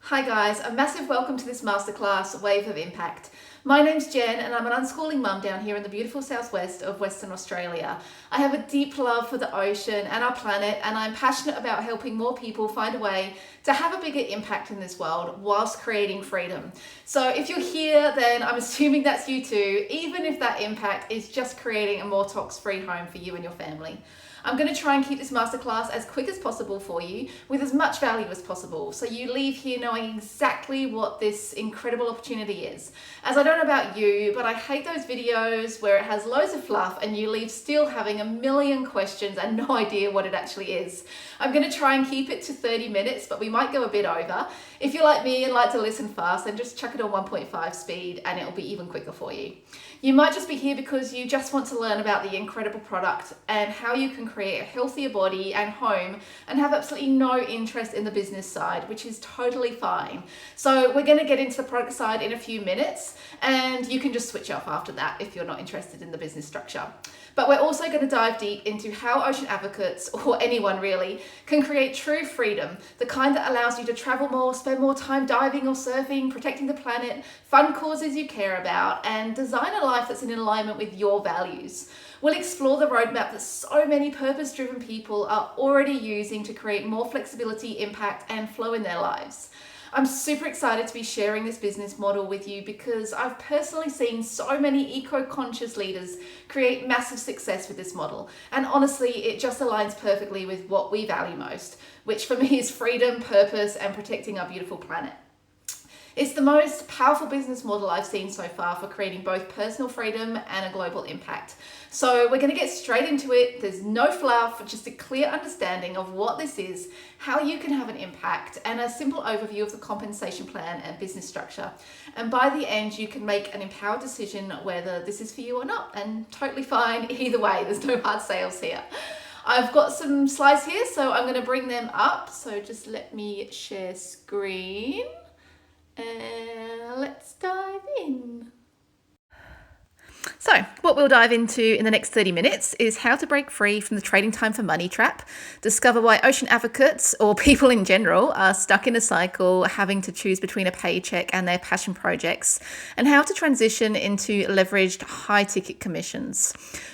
Hi guys, a massive welcome to this masterclass, Wave of Impact. My name's Jen and I'm an unschooling mum down here in the beautiful southwest of Western Australia. I have a deep love for the ocean and our planet, and I'm passionate about helping more people find a way to have a bigger impact in this world whilst creating freedom. So if you're here, then I'm assuming that's you too, even if that impact is just creating a more tox-free home for you and your family. I'm going to try and keep this masterclass as quick as possible for you with as much value as possible, so you leave here knowing exactly what this incredible opportunity is. As I don't know about you, but I hate those videos where it has loads of fluff and you leave still having a million questions and no idea what it actually is. I'm going to try and keep it to 30 minutes, but we might go a bit over. If you're like me and like to listen fast, then just chuck it on 1.5 speed and it'll be even quicker for you. You might just be here because you just want to learn about the incredible product and how you can create a healthier body and home and have absolutely no interest in the business side, which is totally fine. So we're going to get into the product side in a few minutes, and you can just switch off after that if you're not interested in the business structure. But we're also going to dive deep into how Ocean Advocates, or anyone really, can create true freedom, the kind that allows you to travel more, spend more time diving or surfing, protecting the planet, fund causes you care about, and design a life that's in alignment with your values. We'll explore the roadmap that so many purpose-driven people are already using to create more flexibility, impact, and flow in their lives. I'm super excited to be sharing this business model with you because I've personally seen so many eco-conscious leaders create massive success with this model. And honestly, it just aligns perfectly with what we value most, which for me is freedom, purpose, and protecting our beautiful planet. It's the most powerful business model I've seen so far for creating both personal freedom and a global impact. So we're going to get straight into it. There's no fluff, just a clear understanding of what this is, how you can have an impact, and a simple overview of the compensation plan and business structure. And by the end, you can make an empowered decision whether this is for you or not, and totally fine either way. There's no hard sales here. I've got some slides here, so I'm going to bring them up. So just let me share screen. And let's dive in. So what we'll dive into in the next 30 minutes is how to break free from the trading time for money trap, discover why Ocean Advocates, or people in general, are stuck in a cycle having to choose between a paycheck and their passion projects, and how to transition into leveraged high-ticket commissions.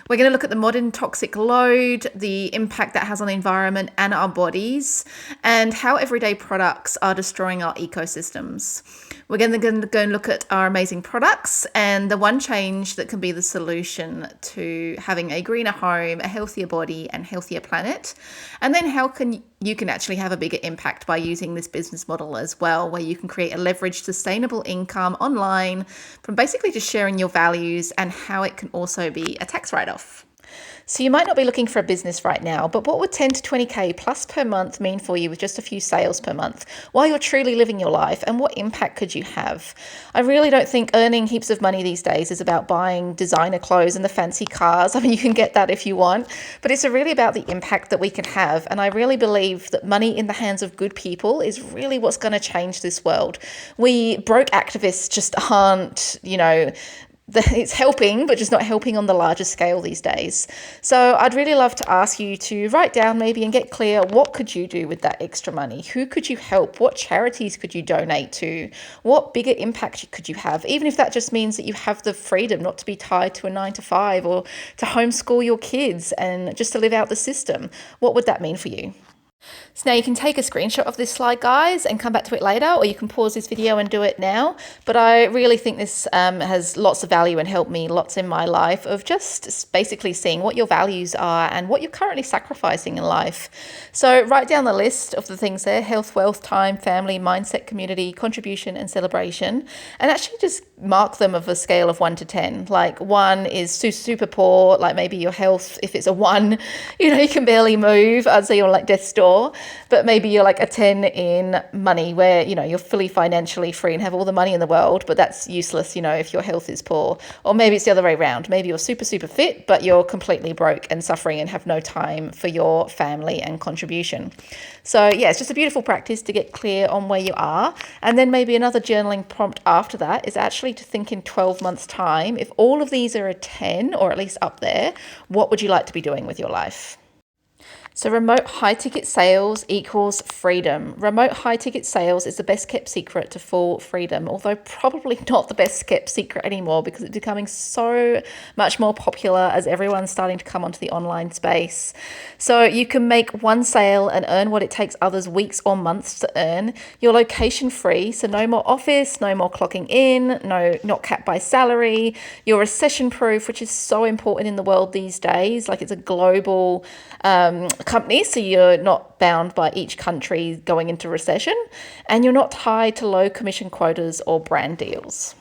We're going to look at the modern toxic load, the impact that has on the environment and our bodies, and how everyday products are destroying our ecosystems. We're going to go and look at our amazing products and the one change that can be the solution to having a greener home, a healthier body, and healthier planet. And then how you can actually have a bigger impact by using this business model as well, where you can create a leveraged, sustainable income online from basically just sharing your values, and how it can also be a tax write-off. So you might not be looking for a business right now, but what would 10 to 20K plus per month mean for you with just a few sales per month while you're truly living your life, and what impact could you have? I really don't think earning heaps of money these days is about buying designer clothes and the fancy cars. I mean, you can get that if you want, but it's really about the impact that we can have. And I really believe that money in the hands of good people is really what's going to change this world. We broke activists just aren't, it's helping, but just not helping on the larger scale these days. So I'd really love to ask you to write down maybe and get clear, what could you do with that extra money? Who could you help? What charities could you donate to? What bigger impact could you have? Even if that just means that you have the freedom not to be tied to a 9 to 5, or to homeschool your kids and just to live out the system. What would that mean for you? So now you can take a screenshot of this slide, guys, and come back to it later, or you can pause this video and do it now. But I really think this has lots of value and helped me lots in my life, of just basically seeing what your values are and what you're currently sacrificing in life. So write down the list of the things there: health, wealth, time, family, mindset, community, contribution, and celebration. And actually just mark them of a scale of 1 to 10. Like 1 is super poor, like maybe your health, if it's a 1, you can barely move. I'd say you're like death's door. But maybe you're like a 10 in money, where, you're fully financially free and have all the money in the world, but that's useless, if your health is poor. Or maybe it's the other way around. Maybe you're super fit, but you're completely broke and suffering and have no time for your family and contribution. So yeah, it's just a beautiful practice to get clear on where you are. And then maybe another journaling prompt after that is actually to think in 12 months' time, if all of these are a 10, or at least up there, what would you like to be doing with your life? So remote high ticket sales equals freedom. Remote high ticket sales is the best kept secret to full freedom, although probably not the best kept secret anymore because it's becoming so much more popular as everyone's starting to come onto the online space. So you can make one sale and earn what it takes others weeks or months to earn. You're location free, so no more office, no more clocking in, no, not capped by salary. You're recession proof, which is so important in the world these days. Like, it's a global company, so you're not bound by each country going into recession, and you're not tied to low commission quotas or brand deals.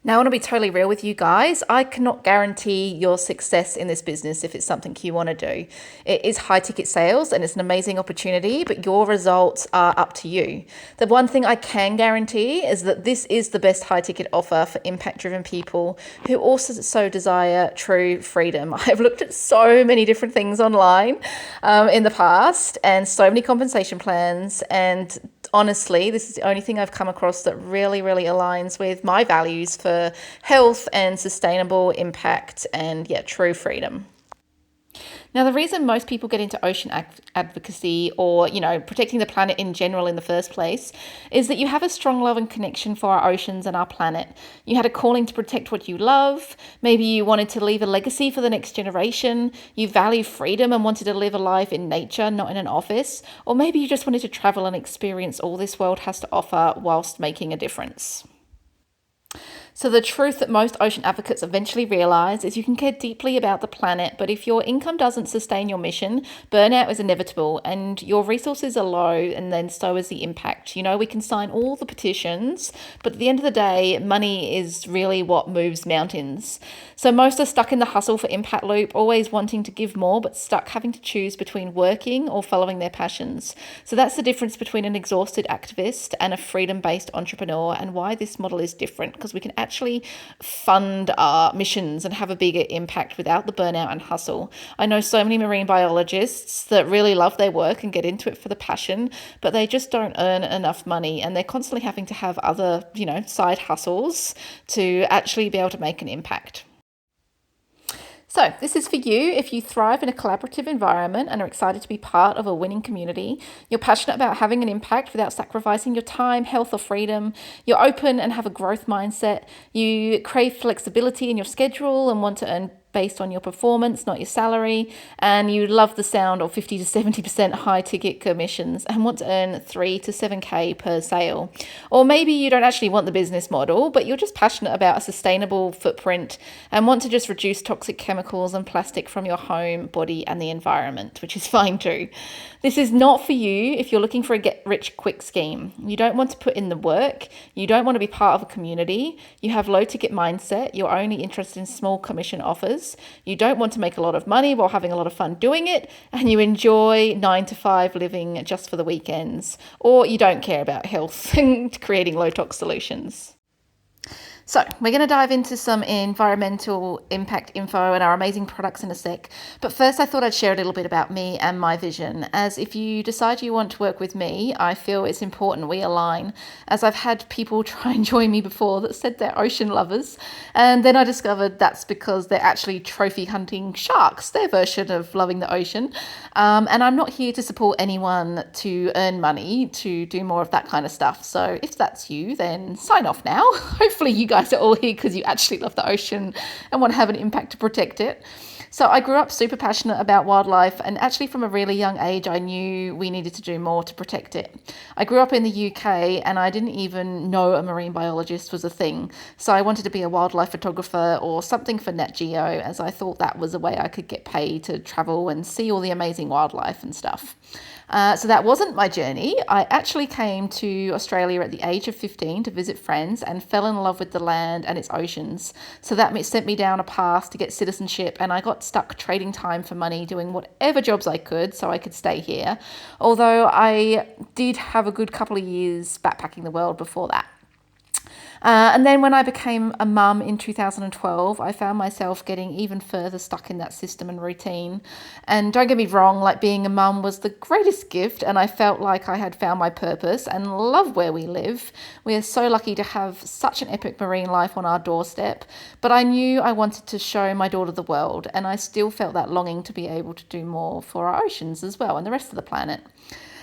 Now, I want to be totally real with you guys. I cannot guarantee your success in this business if it's something you want to do. It is high ticket sales and it's an amazing opportunity, but your results are up to you. The one thing I can guarantee is that this is the best high ticket offer for impact driven people who also so desire true freedom. I've looked at so many different things online in the past and so many compensation plans, and honestly, this is the only thing I've come across that really, really aligns with my values for health and sustainable impact and, true freedom. Now, the reason most people get into ocean advocacy or, protecting the planet in general in the first place is that you have a strong love and connection for our oceans and our planet. You had a calling to protect what you love. Maybe you wanted to leave a legacy for the next generation. You value freedom and wanted to live a life in nature, not in an office. Or maybe you just wanted to travel and experience all this world has to offer whilst making a difference. So the truth that most ocean advocates eventually realise is you can care deeply about the planet, but if your income doesn't sustain your mission, burnout is inevitable and your resources are low, and then so is the impact. We can sign all the petitions, but at the end of the day, money is really what moves mountains. So most are stuck in the hustle for impact loop, always wanting to give more, but stuck having to choose between working or following their passions. So that's the difference between an exhausted activist and a freedom-based entrepreneur, and why this model is different, because we can actually fund our missions and have a bigger impact without the burnout and hustle. I know so many marine biologists that really love their work and get into it for the passion, but they just don't earn enough money, and they're constantly having to have other, side hustles to actually be able to make an impact. So this is for you if you thrive in a collaborative environment and are excited to be part of a winning community. You're passionate about having an impact without sacrificing your time, health, or freedom. You're open and have a growth mindset. You crave flexibility in your schedule and want to earn based on your performance, not your salary, and you love the sound of 50 to 70% high ticket commissions and want to earn 3 to 7K per sale. Or maybe you don't actually want the business model, but you're just passionate about a sustainable footprint and want to just reduce toxic chemicals and plastic from your home, body, and the environment, which is fine too. This is not for you if you're looking for a get-rich-quick scheme. You don't want to put in the work. You don't want to be part of a community. You have low-ticket mindset. You're only interested in small commission offers. You don't want to make a lot of money while having a lot of fun doing it. And you enjoy 9 to 5 living just for the weekends. Or you don't care about health and creating low-tox solutions. So we're going to dive into some environmental impact info and our amazing products in a sec. But first, I thought I'd share a little bit about me and my vision, as if you decide you want to work with me, I feel it's important we align, as I've had people try and join me before that said they're ocean lovers. And then I discovered that's because they're actually trophy hunting sharks, their version of loving the ocean. And I'm not here to support anyone to earn money to do more of that kind of stuff. So if that's you, then sign off now. Hopefully you guys are all here because you actually love the ocean and want to have an impact to protect it. So I grew up super passionate about wildlife, and actually from a really young age I knew we needed to do more to protect it. I grew up in the UK and I didn't even know a marine biologist was a thing. So I wanted to be a wildlife photographer or something for Nat Geo, as I thought that was a way I could get paid to travel and see all the amazing wildlife and stuff. So that wasn't my journey. I actually came to Australia at the age of 15 to visit friends and fell in love with the land and its oceans. So that sent me down a path to get citizenship, and I got stuck trading time for money, doing whatever jobs I could so I could stay here. Although I did have a good couple of years backpacking the world before that. And then when I became a mum in 2012, I found myself getting even further stuck in that system and routine. And don't get me wrong, like being a mum was the greatest gift, and I felt like I had found my purpose and love where we live. We are so lucky to have such an epic marine life on our doorstep. But I knew I wanted to show my daughter the world, and I still felt that longing to be able to do more for our oceans as well and the rest of the planet.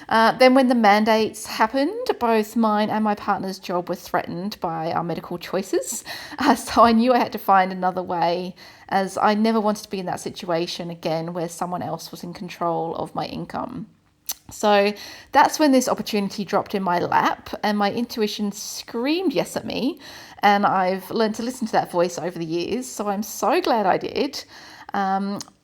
Then when the mandates happened, both mine and my partner's job were threatened by our medical choices. So I knew I had to find another way, as I never wanted to be in that situation again where someone else was in control of my income. So that's when this opportunity dropped in my lap, and my intuition screamed yes at me. And I've learned to listen to that voice over the years. So I'm so glad I did.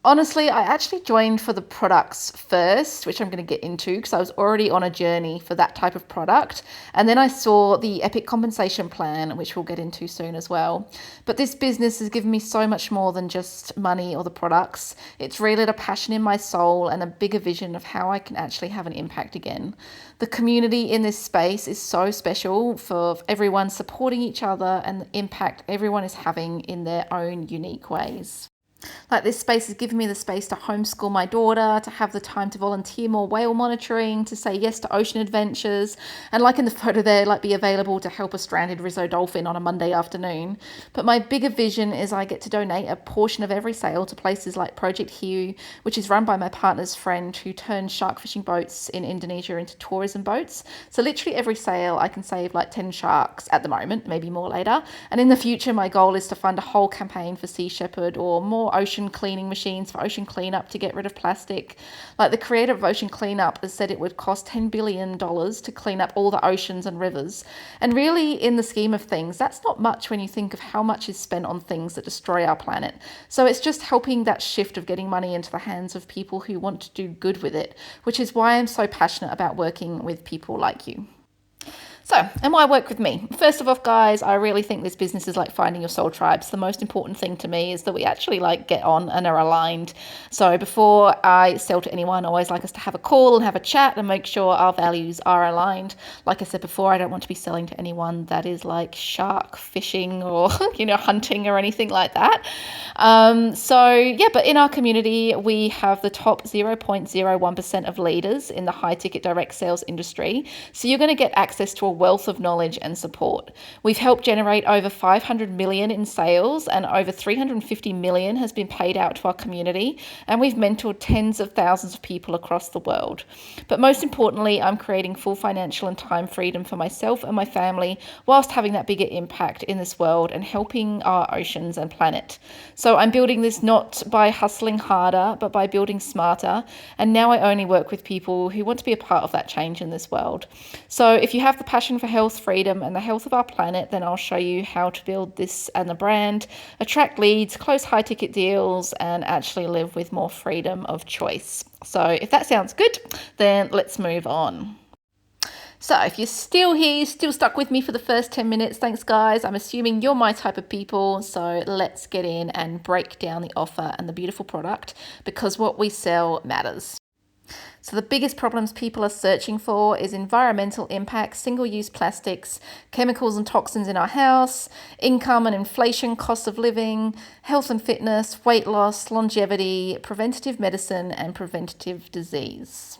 Honestly, I actually joined for the products first, which I'm going to get into because I was already on a journey for that type of product. And then I saw the Epic compensation plan, which we'll get into soon as well. But this business has given me so much more than just money or the products. It's really a passion in my soul and a bigger vision of how I can actually have an impact again. The community in this space is so special for everyone supporting each other and the impact everyone is having in their own unique ways. Like this space has given me the space to homeschool my daughter, to have the time to volunteer more whale monitoring, to say yes to ocean adventures, and like in the photo there, like be available to help a stranded Rizzo dolphin on a Monday afternoon. But my bigger vision is I get to donate a portion of every sale to places like Project Hiu, which is run by my partner's friend who turns shark fishing boats in Indonesia into tourism boats. So literally every sale I can save like 10 sharks at the moment, maybe more later. And in the future, my goal is to fund a whole campaign for Sea Shepherd or more ocean cleaning machines for ocean cleanup to get rid of plastic. Like the creator of Ocean Cleanup has said it would cost $10 billion to clean up all the oceans and rivers. And really, in the scheme of things, that's not much when you think of how much is spent on things that destroy our planet. So it's just helping that shift of getting money into the hands of people who want to do good with it, which is why I'm so passionate about working with people like you. So, and why work with me? First of all, guys, I really think this business is like finding your soul tribes. The most important thing to me is that we actually like get on and are aligned. So before I sell to anyone, I always like us to have a call and have a chat and make sure our values are aligned. Like I said before, I don't want to be selling to anyone that is like shark fishing or, hunting or anything like that. But in our community, we have the top 0.01% of leaders in the high ticket direct sales industry. So you're going to get access to a wealth of knowledge and support. We've helped generate over 500 million in sales, and over 350 million has been paid out to our community, and we've mentored tens of thousands of people across the world. But most importantly, I'm creating full financial and time freedom for myself and my family whilst having that bigger impact in this world and helping our oceans and planet. So I'm building this not by hustling harder, but by building smarter. And now I only work with people who want to be a part of that change in this world. So if you have the passion for health, freedom, and the health of our planet, then I'll show you how to build this and the brand, attract leads, close high ticket deals, and actually live with more freedom of choice. So if that sounds good, then let's move on. So if you're still here, still stuck with me for the first 10 minutes, thanks guys. I'm assuming you're my type of people. So let's get in and break down the offer and the beautiful product, because what we sell matters. So the biggest problems people are searching for is environmental impact, single-use plastics, chemicals and toxins in our house, income and inflation, cost of living, health and fitness, weight loss, longevity, preventative medicine, and preventative disease.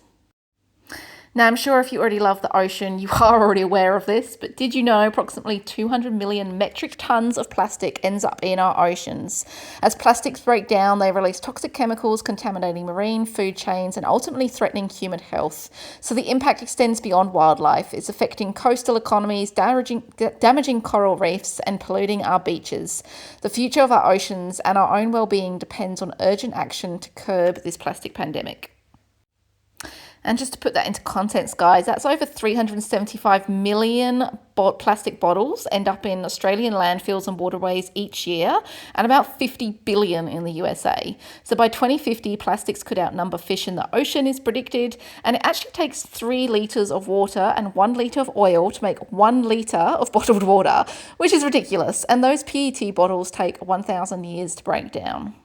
Now, I'm sure if you already love the ocean, you are already aware of this, but did you know approximately 200 million metric tons of plastic ends up in our oceans? As plastics break down, they release toxic chemicals, contaminating marine food chains and ultimately threatening human health. So the impact extends beyond wildlife. It's affecting coastal economies, damaging coral reefs and polluting our beaches. The future of our oceans and our own well-being depends on urgent action to curb this plastic pandemic. And just to put that into context, guys, that's over 375 million plastic bottles end up in Australian landfills and waterways each year, and about 50 billion in the USA. So by 2050, plastics could outnumber fish in the ocean is predicted, and it actually takes 3 litres of water and 1 litre of oil to make 1 litre of bottled water, which is ridiculous. And those PET bottles take 1,000 years to break down.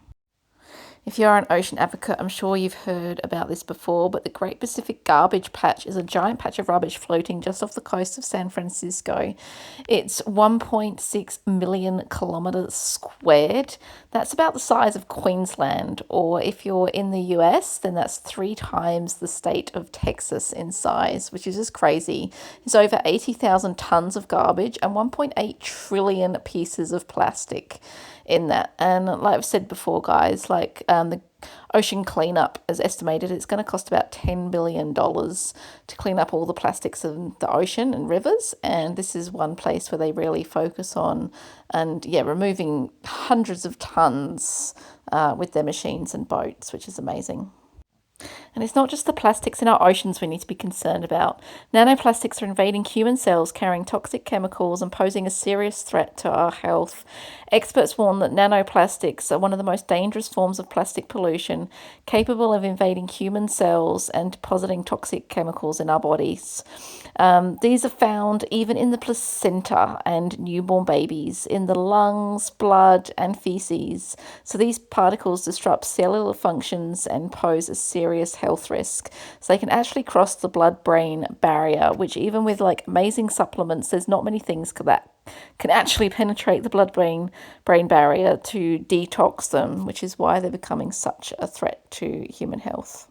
If you're an ocean advocate, I'm sure you've heard about this before, but the Great Pacific Garbage Patch is a giant patch of rubbish floating just off the coast of San Francisco. It's 1.6 million kilometres squared. That's about the size of Queensland, or if you're in the US, then that's 3 times the state of Texas in size, which is just crazy. It's over 80,000 tonnes of garbage and 1.8 trillion pieces of plastic in that. And like I've said before, guys, the ocean cleanup is estimated it's going to cost about $10 billion to clean up all the plastics in the ocean and rivers. And this is one place where they really focus on removing hundreds of tons with their machines and boats, which is amazing. And it's not just the plastics in our oceans we need to be concerned about. Nanoplastics are invading human cells, carrying toxic chemicals and posing a serious threat to our health. Experts warn that nanoplastics are one of the most dangerous forms of plastic pollution, capable of invading human cells and depositing toxic chemicals in our bodies. These are found even in the placenta and newborn babies, in the lungs, blood, and feces. So these particles disrupt cellular functions and pose a serious health risk. So they can actually cross the blood-brain barrier, which even with amazing supplements, there's not many things that can actually penetrate the blood-brain barrier to detox them, which is why they're becoming such a threat to human health.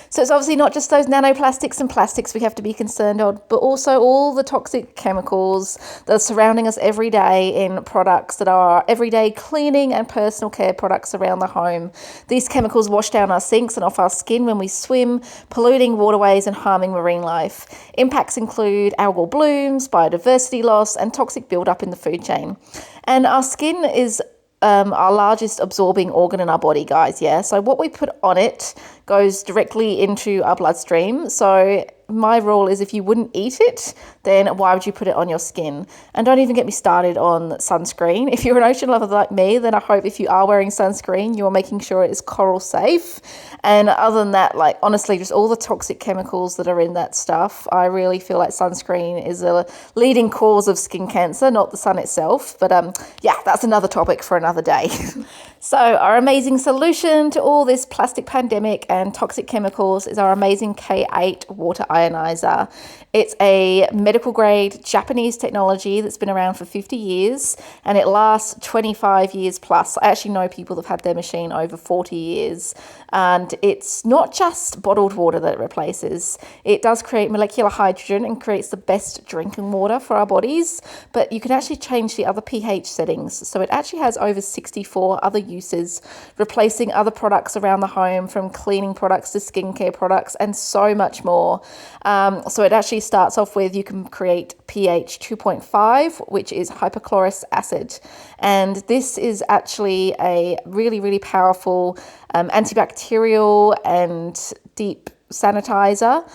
So it's obviously not just those nanoplastics and plastics we have to be concerned of, but also all the toxic chemicals that are surrounding us every day in products that are everyday cleaning and personal care products around the home. These chemicals wash down our sinks and off our skin when we swim, polluting waterways and harming marine life. Impacts include algal blooms, biodiversity loss, and toxic buildup in the food chain. And our skin is our largest absorbing organ in our body, guys. Yeah, so what we put on it goes directly into our bloodstream. So my rule is, if you wouldn't eat it, then why would you put it on your skin? And don't even get me started on sunscreen. If you're an ocean lover like me, then I hope if you are wearing sunscreen, you're making sure it is coral safe. And other than that, honestly, just all the toxic chemicals that are in that stuff, I really feel like sunscreen is a leading cause of skin cancer, not the sun itself. But that's another topic for another day. So our amazing solution to all this plastic pandemic and toxic chemicals is our amazing K8 water ionizer. It's a medical grade Japanese technology that's been around for 50 years and it lasts 25 years plus. I actually know people that have had their machine over 40 years. And it's not just bottled water that it replaces. It does create molecular hydrogen and creates the best drinking water for our bodies. But you can actually change the other pH settings. So it actually has over 64 other uses, replacing other products around the home, from cleaning products to skincare products and so much more. So it actually starts off with, you can create pH 2.5, which is hypochlorous acid. And this is actually a really, really powerful antibacterial and deep sanitizer.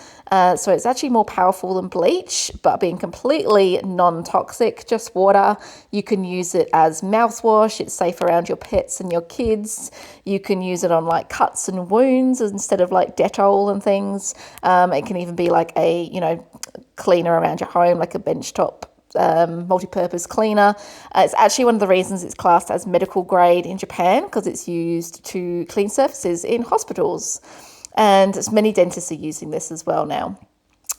So it's actually more powerful than bleach, but being completely non-toxic, just water. You can use it as mouthwash. It's safe around your pets and your kids. You can use it on cuts and wounds instead of Dettol and things. It can even be a cleaner around your home, like a benchtop multi-purpose cleaner. It's actually one of the reasons it's classed as medical grade in Japan, because it's used to clean surfaces in hospitals. And many dentists are using this as well now.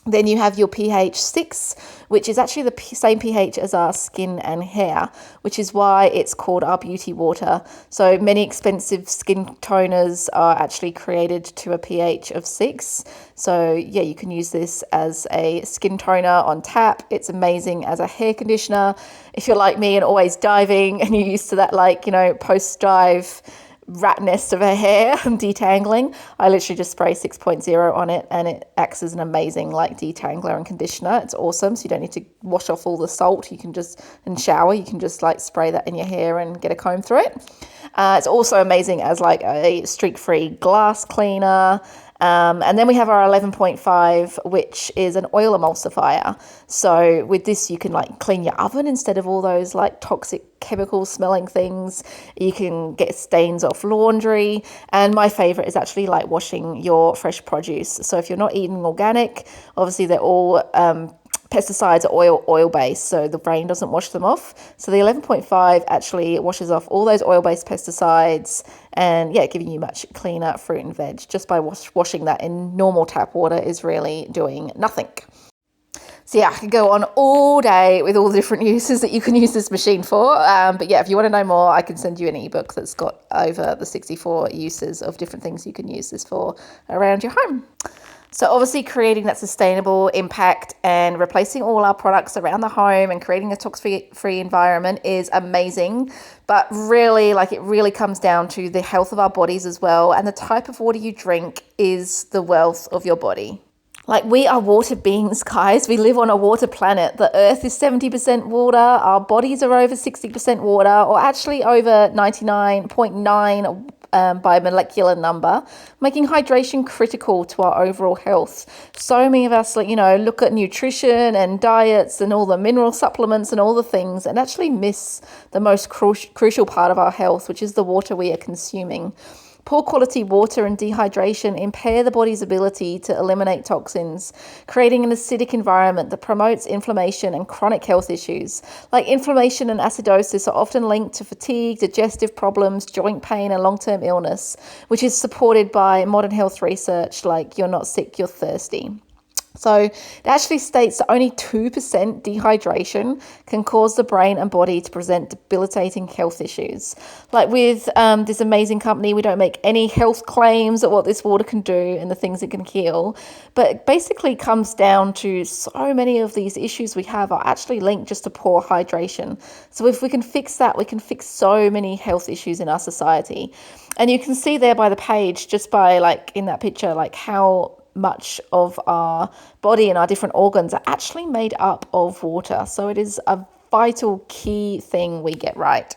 Then you have your pH 6, which is actually the same pH as our skin and hair, which is why it's called our beauty water. So many expensive skin toners are actually created to a pH of 6. So yeah, you can use this as a skin toner on tap. It's amazing as a hair conditioner. If you're like me and always diving and you're used to that, post-dive rat nest of a hair and detangling, I literally just spray 6.0 on it and it acts as an amazing detangler and conditioner. It's awesome. So you don't need to wash off all the salt. You can just, and shower, you can just spray that in your hair and get a comb through it. It's also amazing as a streak-free glass cleaner. And then we have our 11.5, which is an oil emulsifier. So with this, you can clean your oven instead of all those toxic chemical smelling things. You can get stains off laundry. And my favorite is actually washing your fresh produce. So if you're not eating organic, obviously they're all pesticides are oil-based, so the brain doesn't wash them off. So the 11.5 actually washes off all those oil-based pesticides and, yeah, giving you much cleaner fruit and veg. Just by washing that in normal tap water is really doing nothing. So yeah, I could go on all day with all the different uses that you can use this machine for. But yeah, if you want to know more, I can send you an ebook that's got over the 64 uses of different things you can use this for around your home. So obviously creating that sustainable impact and replacing all our products around the home and creating a toxic-free environment is amazing. But really, it really comes down to the health of our bodies as well. And the type of water you drink is the wealth of your body. We are water beings, guys. We live on a water planet. The earth is 70% water. Our bodies are over 60% water, or actually over 99.9 by molecular number, making hydration critical to our overall health. So many of us, look at nutrition and diets and all the mineral supplements and all the things and actually miss the most crucial part of our health, which is the water we are consuming. Poor quality water and dehydration impair the body's ability to eliminate toxins, creating an acidic environment that promotes inflammation and chronic health issues. Inflammation and acidosis are often linked to fatigue, digestive problems, joint pain, and long-term illness, which is supported by modern health research like You're Not Sick, You're Thirsty. So it actually states that only 2% dehydration can cause the brain and body to present debilitating health issues. With this amazing company, we don't make any health claims at what this water can do and the things it can heal. But it basically comes down to so many of these issues we have are actually linked just to poor hydration. So if we can fix that, we can fix so many health issues in our society. And you can see there by the page, just by in that picture, how much of our body and our different organs are actually made up of water. So it is a vital key thing we get right.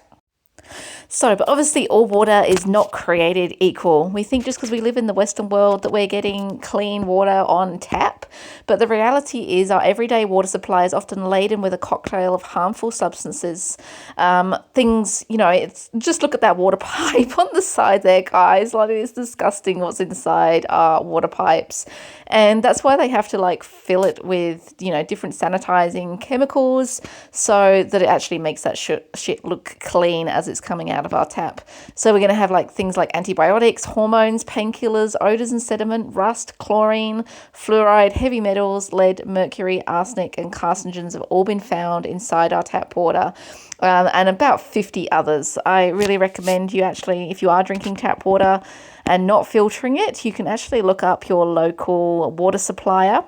But obviously all water is not created equal. We think just because we live in the Western world that we're getting clean water on tap, but the reality is our everyday water supply is often laden with a cocktail of harmful substances. It's just look at that water pipe on the side there, guys. It's disgusting what's inside our water pipes. And that's why they have to fill it with, different sanitizing chemicals so that it actually makes that shit look clean as it's coming out of our tap. So we're going to have things like antibiotics, hormones, painkillers, odors and sediment, rust, chlorine, fluoride, heavy metals, lead, mercury, arsenic, and carcinogens have all been found inside our tap water, and about 50 others. I really recommend you actually, if you are drinking tap water and not filtering it, you can actually look up your local water supplier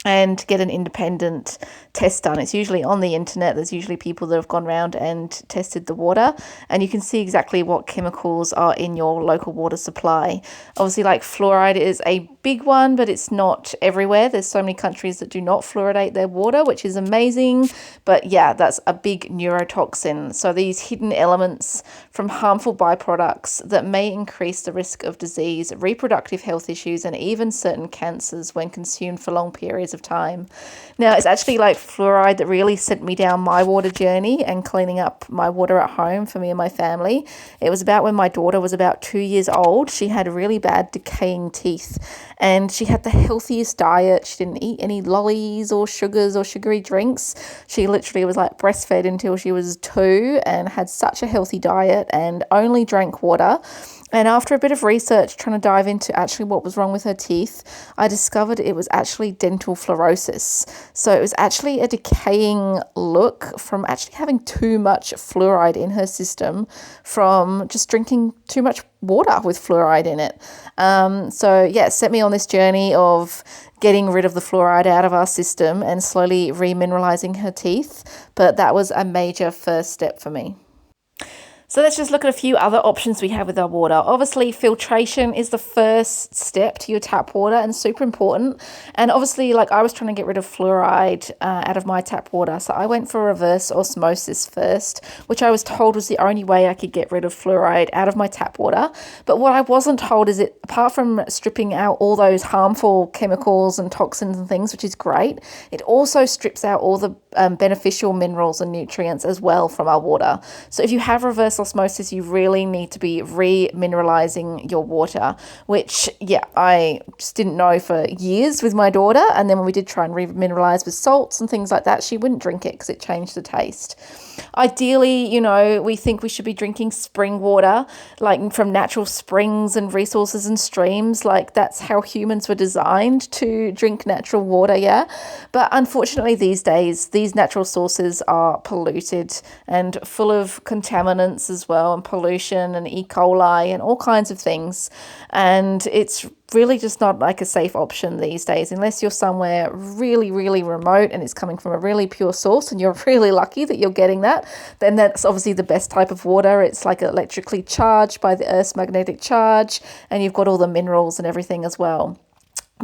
and get an independent test done. It's usually on the internet. There's usually people that have gone around and tested the water, and you can see exactly what chemicals are in your local water supply. Obviously, fluoride is a big one, but it's not everywhere. There's so many countries that do not fluoridate their water, which is amazing. But yeah, that's a big neurotoxin. So these hidden elements from harmful byproducts that may increase the risk of disease, reproductive health issues, and even certain cancers when consumed for long periods of time. Now, it's actually fluoride that really sent me down my water journey and cleaning up my water at home for me and my family. It was about when my daughter was about 2 years old. She had really bad decaying teeth and she had the healthiest diet. She didn't eat any lollies or sugars or sugary drinks. She literally was breastfed until she was 2 and had such a healthy diet and only drank water. And after a bit of research trying to dive into actually what was wrong with her teeth, I discovered it was actually dental fluorosis. So it was actually a decaying look from actually having too much fluoride in her system from just drinking too much water with fluoride in it. It set me on this journey of getting rid of the fluoride out of our system and slowly remineralizing her teeth. But that was a major first step for me. So let's just look at a few other options we have with our water. Obviously, filtration is the first step to your tap water and super important. And obviously, I was trying to get rid of fluoride out of my tap water. So I went for reverse osmosis first, which I was told was the only way I could get rid of fluoride out of my tap water. But what I wasn't told is that apart from stripping out all those harmful chemicals and toxins and things, which is great, it also strips out all the beneficial minerals and nutrients as well from our water. So if you have reverse osmosis, you really need to be remineralizing your water, which, yeah, I just didn't know for years with my daughter. And then when we did try and remineralize with salts and things like that, she wouldn't drink it because it changed the taste. Ideally, we think we should be drinking spring water, like from natural springs and resources and streams. Like that's how humans were designed to drink natural water, yeah. But unfortunately, these days, these natural sources are polluted and full of contaminants as well, and pollution and E. coli and all kinds of things. And it's really just not like a safe option these days, unless you're somewhere really, really remote and it's coming from a really pure source and you're really lucky that you're getting that. Then that's obviously the best type of water. It's like electrically charged by the Earth's magnetic charge, and you've got all the minerals and everything as well.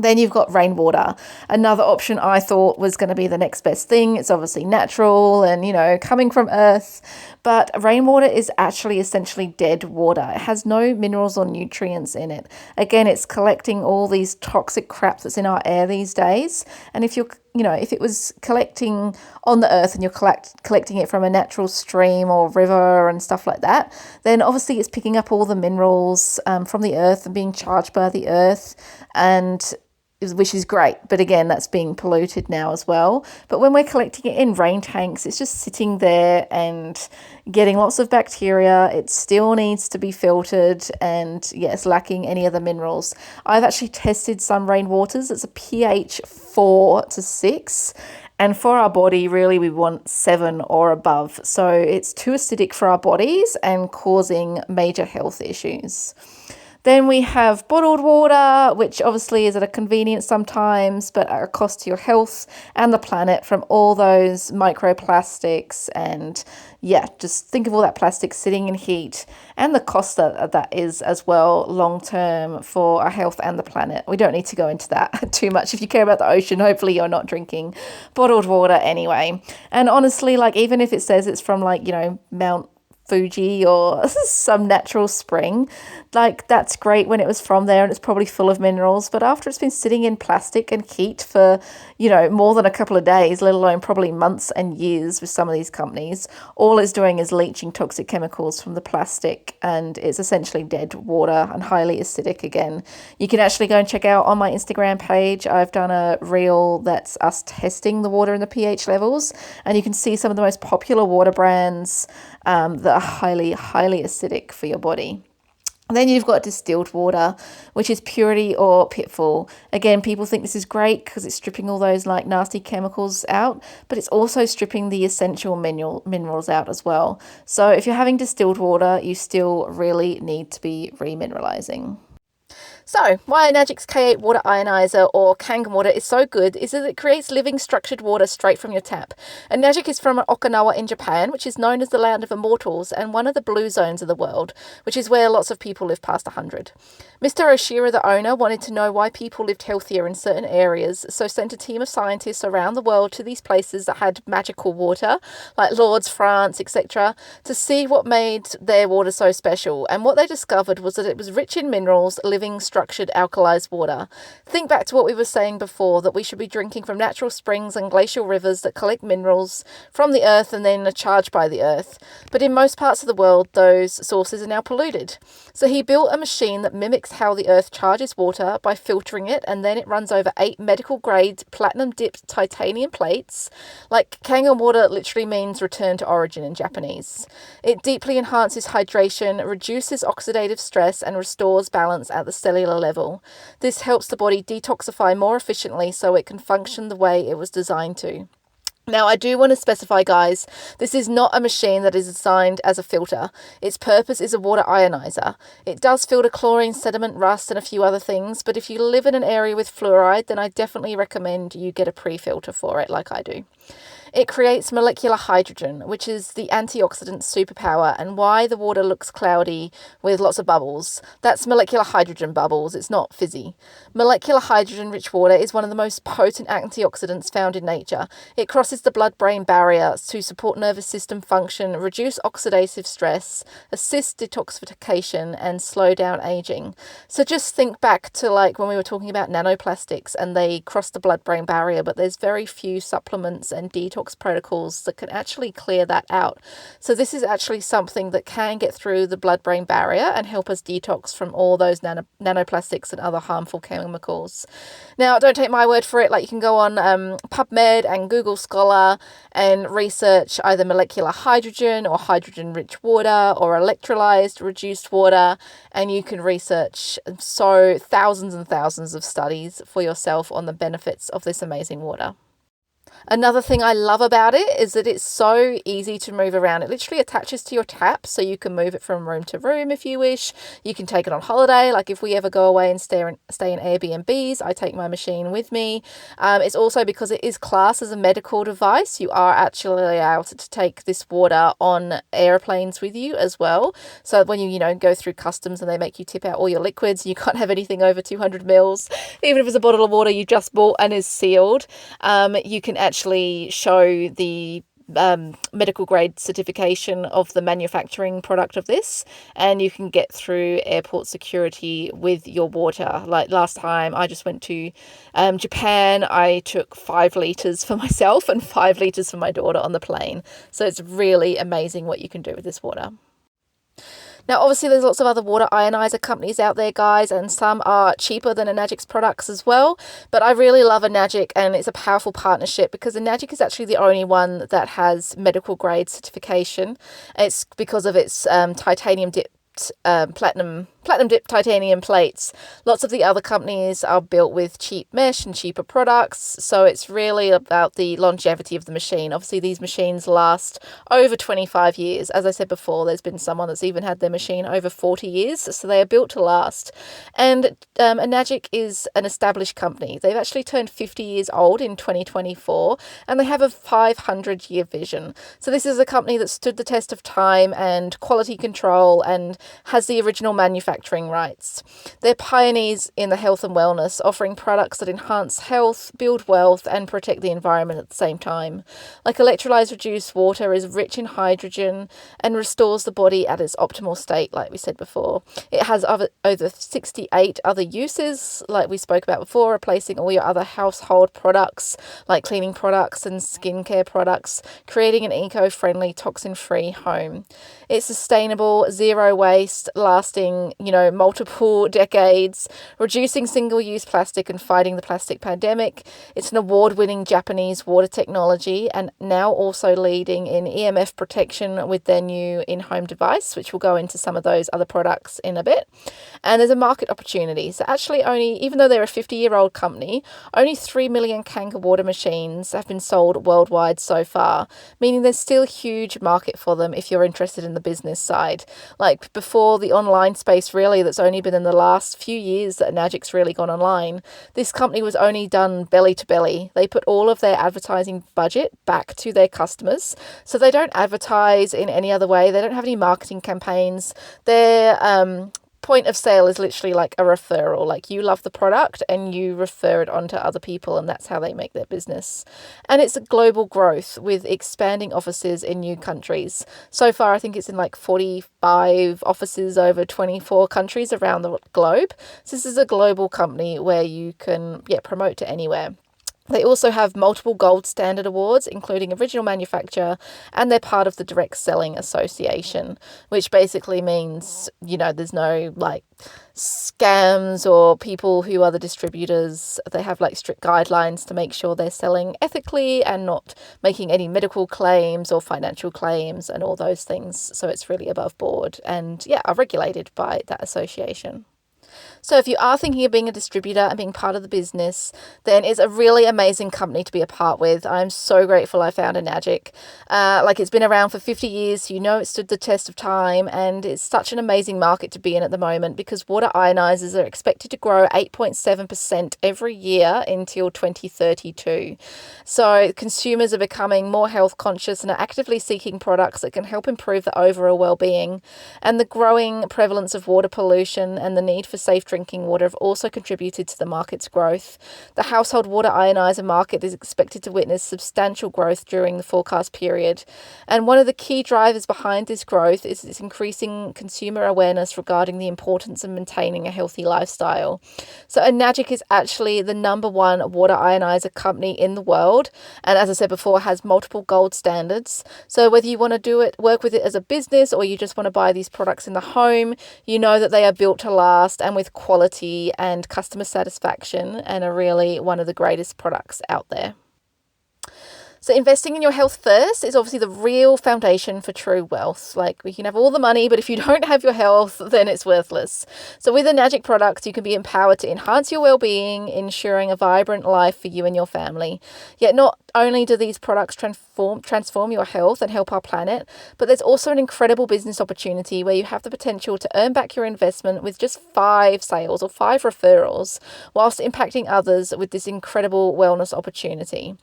Then you've got rainwater. Another option I thought was going to be the next best thing. It's obviously natural and, coming from Earth. But rainwater is actually essentially dead water. It has no minerals or nutrients in it. Again, it's collecting all these toxic crap that's in our air these days. And if if it was collecting on the Earth and you're collecting it from a natural stream or river and stuff like that, then obviously it's picking up all the minerals from the Earth and being charged by the Earth, and which is great. But again, that's being polluted now as well. But when we're collecting it in rain tanks, it's just sitting there and getting lots of bacteria. It still needs to be filtered and, yes, lacking any of the minerals. I've actually tested some rainwaters. It's a pH 4 to 6. And for our body, really, we want 7 or above. So it's too acidic for our bodies and causing major health issues. Then we have bottled water, which obviously is at a convenience sometimes, but at a cost to your health and the planet from all those microplastics. And yeah, just think of all that plastic sitting in heat and the cost that is as well long term for our health and the planet. We don't need to go into that too much. If you care about the ocean, hopefully you're not drinking bottled water anyway. And honestly, like even if it says it's from Mount Fuji or some natural spring, like that's great when it was from there and it's probably full of minerals, but after it's been sitting in plastic and heat for more than a couple of days, let alone probably months and years with some of these companies, all it's doing is leaching toxic chemicals from the plastic, and it's essentially dead water and highly acidic again. You can actually go and check out on my Instagram page, I've done a reel that's us testing the water and the pH levels, and you can see some of the most popular water brands that are highly, highly acidic for your body. Then you've got distilled water, which is purity or pitfall. Again, people think this is great because it's stripping all those nasty chemicals out, but it's also stripping the essential minerals out as well. So if you're having distilled water, you still really need to be remineralizing. So, why Enagic's K8 water ionizer or Kangen water is so good is that it creates living structured water straight from your tap. Enagic is from Okinawa in Japan, which is known as the land of immortals and one of the blue zones of the world, which is where lots of people live past 100. Mr. Oshira, the owner, wanted to know why people lived healthier in certain areas, so sent a team of scientists around the world to these places that had magical water, like Lourdes, France, etc., to see what made their water so special. And what they discovered was that it was rich in minerals, living structured alkalized water. Think back to what we were saying before, that we should be drinking from natural springs and glacial rivers that collect minerals from the earth and then are charged by the earth. But in most parts of the world, those sources are now polluted. So he built a machine that mimics how the earth charges water by filtering it, and then it runs over 8 medical grade platinum dipped titanium plates. Like, Kangen water literally means return to origin in Japanese. It deeply enhances hydration, reduces oxidative stress, and restores balance at the cellular level. This helps the body detoxify more efficiently so it can function the way it was designed to. Now, I do want to specify, guys, this is not a machine that is designed as a filter. Its purpose is a water ionizer. It does filter chlorine, sediment, rust, and a few other things, but if you live in an area with fluoride, then I definitely recommend you get a pre-filter for it, like I do. It creates molecular hydrogen, which is the antioxidant superpower, and why the water looks cloudy with lots of bubbles. That's molecular hydrogen bubbles, it's not fizzy. Molecular hydrogen-rich water is one of the most potent antioxidants found in nature. It crosses the blood-brain barrier to support nervous system function, reduce oxidative stress, assist detoxification, and slow down aging. So just think back to when we were talking about nanoplastics and they cross the blood-brain barrier, but there's very few supplements and detox detox protocols that can actually clear that out. So this is actually something that can get through the blood-brain barrier and help us detox from all those nanoplastics and other harmful chemicals. Now, don't take my word for it. Like, you can go on PubMed and Google Scholar and research either molecular hydrogen or hydrogen-rich water or electrolyzed reduced water, and you can research thousands and thousands of studies for yourself on the benefits of this amazing water. Another thing I love about it is that it's so easy to move around. It literally attaches to your tap, so you can move it from room to room if you wish. You can take it on holiday. Like if we ever go away and stay in Airbnbs, I take my machine with me. It's also, because it is classed as a medical device, you are actually allowed to take this water on airplanes with you as well. So when you go through customs and they make you tip out all your liquids, you can't have anything over 200 mils. Even if it's a bottle of water you just bought and is sealed, you can actually show the medical grade certification of the manufacturing product of this, and you can get through airport security with your water. Like last time I just went to Japan, I took 5 litres for myself and 5 litres for my daughter on the plane. So it's really amazing what you can do with this water. Now, obviously, there's lots of other water ionizer companies out there, guys, and some are cheaper than Enagic's products as well. But I really love Enagic, and it's a powerful partnership because Enagic is actually the only one that has medical grade certification. It's because of its titanium dipped platinum dipped titanium plates. Lots of the other companies are built with cheap mesh and cheaper products, so it's really about the longevity of the machine. Obviously, these machines last over 25 years. As I said before, there's been someone that's even had their machine over 40 years, so they are built to last. And Enagic is an established company. They've actually turned 50 years old in 2024, and they have a 500-year vision. So this is a company that stood the test of time and quality control and has the original manufacturing rights. They're pioneers in the health and wellness, offering products that enhance health, build wealth, and protect the environment at the same time. Like electrolyzed reduced water is rich in hydrogen and restores the body at its optimal state, like we said before. It has over 68 other uses, like we spoke about before, replacing all your other household products, like cleaning products and skincare products, creating an eco-friendly, toxin-free home. It's sustainable, zero waste, lasting, multiple decades, reducing single-use plastic and fighting the plastic pandemic. It's an award-winning Japanese water technology and now also leading in EMF protection with their new in-home device, which will go into some of those other products in a bit. And there's a market opportunity. So actually even though they're a 50-year-old company, only 3 million Kanka water machines have been sold worldwide so far, meaning there's still a huge market for them if you're interested in the business side. Like before the online space, really, that's only been in the last few years that Enagic's really gone online. This company was only done belly to belly. They put all of their advertising budget back to their customers. So they don't advertise in any other way. They don't have any marketing campaigns. Their point of sale is literally like a referral. Like you love the product and you refer it on to other people, and that's how they make their business. And it's a global growth with expanding offices in new countries. So far, I think it's in like 45 offices over 24 countries around the globe. So this is a global company where you can promote to anywhere. They also have multiple gold standard awards, including original manufacturer, and they're part of the Direct Selling Association, which basically means, there's no like scams or people who are the distributors. They have like strict guidelines to make sure they're selling ethically and not making any medical claims or financial claims and all those things. So it's really above board and are regulated by that association. So if you are thinking of being a distributor and being part of the business, then it's a really amazing company to be a part with. I'm so grateful I found Enagic. It's been around for 50 years. It stood the test of time, and it's such an amazing market to be in at the moment because water ionizers are expected to grow 8.7% every year until 2032. So consumers are becoming more health conscious and are actively seeking products that can help improve the overall well-being. And the growing prevalence of water pollution and the need for for safe drinking water have also contributed to the market's growth. The household water ionizer market is expected to witness substantial growth during the forecast period. And one of the key drivers behind this growth is its increasing consumer awareness regarding the importance of maintaining a healthy lifestyle. So Enagic is actually the number one water ionizer company in the world. And as I said before, has multiple gold standards. So whether you want to work with it as a business, or you just want to buy these products in the home, you know that they are built to last and with quality and customer satisfaction, and are really one of the greatest products out there. So investing in your health first is obviously the real foundation for true wealth. Like, we can have all the money, but if you don't have your health, then it's worthless. So with Enagic products, you can be empowered to enhance your well-being, ensuring a vibrant life for you and your family. Yet not only do these products transform your health and help our planet, but there's also an incredible business opportunity where you have the potential to earn back your investment with just 5 sales or 5 referrals, whilst impacting others with this incredible wellness opportunity.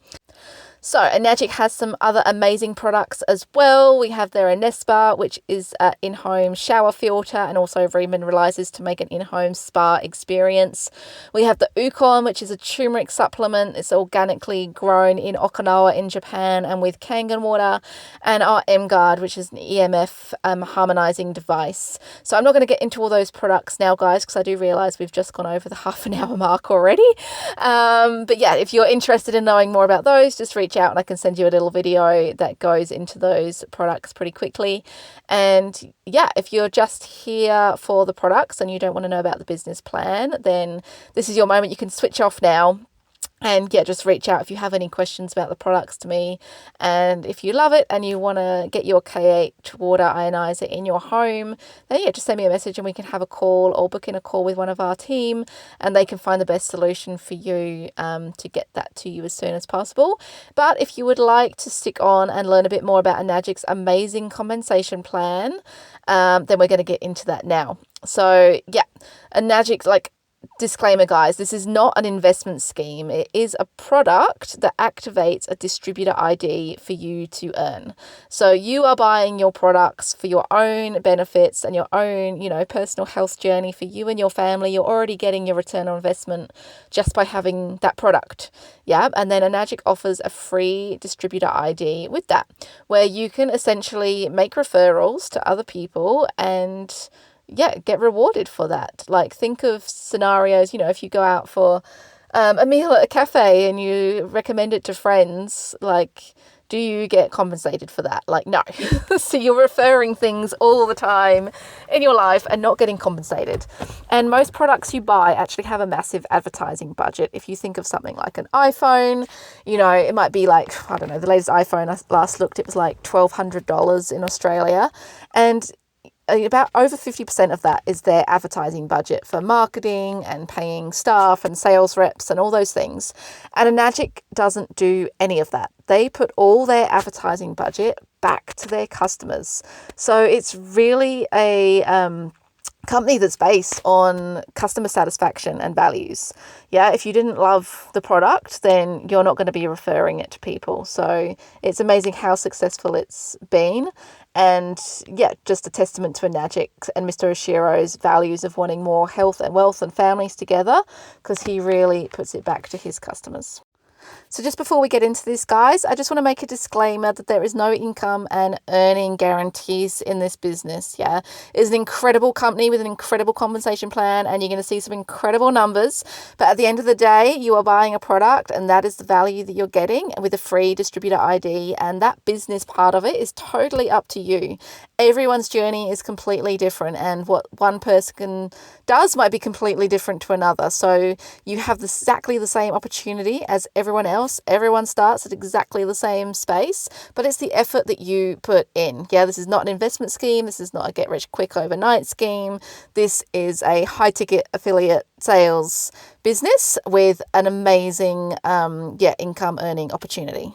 So Enagic has some other amazing products as well. We have their Enespa, which is an in-home shower filter and also remineralizes to make an in-home spa experience. We have the Ukon, which is a turmeric supplement. It's organically grown in Okinawa in Japan and with Kangen water. And our M-Guard, which is an EMF harmonizing device. So I'm not going to get into all those products now, guys, because I do realize we've just gone over the half an hour mark already. But yeah, if you're interested in knowing more about those, just reach out and I can send you a little video that goes into those products pretty quickly. And yeah, if you're just here for the products and you don't want to know about the business plan, then this is your moment. You can switch off now. And yeah, just reach out if you have any questions about the products to me. And if you love it and you want to get your K8 water ionizer in your home, then yeah, just send me a message and we can have a call or book in a call with one of our team, and they can find the best solution for you to get that to you as soon as possible. But if you would like to stick on and learn a bit more about Enagic's amazing compensation plan, then we're going to get into that now. So yeah, Enagic, disclaimer, guys, this is not an investment scheme. It is a product that activates a distributor ID for you to earn. So you are buying your products for your own benefits and your own, personal health journey for you and your family. You're already getting your return on investment just by having that product. Yeah. And then Enagic offers a free distributor ID with that, where you can essentially make referrals to other people and get rewarded for that. Think of scenarios, if you go out for a meal at a cafe and you recommend it to friends, do you get compensated for that? No. So you're referring things all the time in your life and not getting compensated. And most products you buy actually have a massive advertising budget. If you think of something like an iPhone, it might be the latest iPhone I last looked, it was $1,200 in Australia. And about over 50% of that is their advertising budget for marketing and paying staff and sales reps and all those things. And Enagic doesn't do any of that. They put all their advertising budget back to their customers. So it's really a company that's based on customer satisfaction and values. Yeah, if you didn't love the product, then you're not going to be referring it to people. So it's amazing how successful it's been. And yeah, just a testament to Enagic and Mr. Oshiro's values of wanting more health and wealth and families together, because he really puts it back to his customers. So just before we get into this, guys, I just want to make a disclaimer that there is no income and earning guarantees in this business. Yeah, it's an incredible company with an incredible compensation plan, and you're going to see some incredible numbers. But at the end of the day, you are buying a product, and that is the value that you're getting with a free distributor ID. And that business part of it is totally up to you. Everyone's journey is completely different, and what one person does might be completely different to another. So you have exactly the same opportunity as everyone else. Everyone starts at exactly the same space, but it's the effort that you put in. Yeah, this is not an investment scheme. This is not a get rich quick overnight scheme. This is a high ticket affiliate sales business with an amazing income earning opportunity.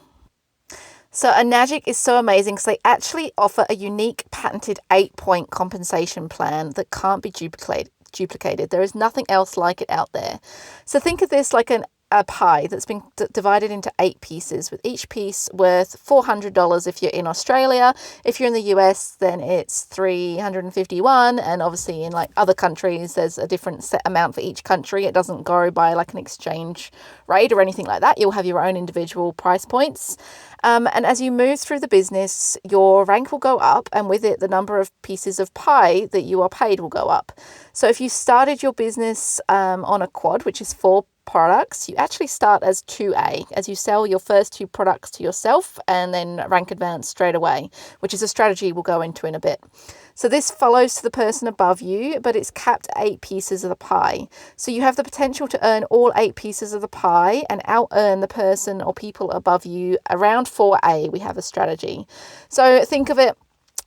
So Enagic is so amazing because they actually offer a unique patented 8-point compensation plan that can't be duplicated. There is nothing else like it out there. So think of this like an a pie that's been divided into 8 pieces, with each piece worth $400 if you're in Australia. If you're in the US, then it's $351, and obviously in like other countries there's a different set amount for each country. It doesn't go by like an exchange rate or anything like that. You'll have your own individual price points. And as you move through the business, your rank will go up, and with it, the number of pieces of pie that you are paid will go up. So if you started your business on a quad, which is 4 products, you actually start as 2A, as you sell your first 2 products to yourself and then rank advance straight away, which is a strategy we'll go into in a bit. So this follows to the person above you, but it's capped at 8 pieces of the pie. So you have the potential to earn all 8 pieces of the pie and out-earn the person or people above you. Around 4A, we have a strategy. So think of it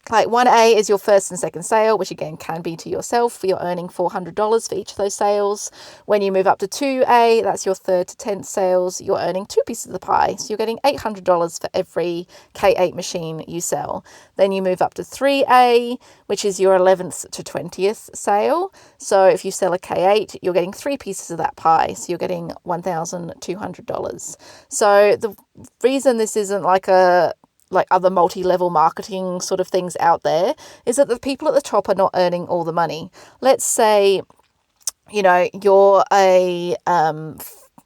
like 1A is your first and second sale, which again can be to yourself. You're earning $400 for each of those sales. When you move up to 2A, that's your third to 10th sales. You're earning 2 pieces of the pie. So you're getting $800 for every K8 machine you sell. Then you move up to 3A, which is your 11th to 20th sale. So if you sell a K8, you're getting 3 pieces of that pie. So you're getting $1,200. So the reason this isn't like other multi-level marketing sort of things out there is that the people at the top are not earning all the money. Let's say, you're a,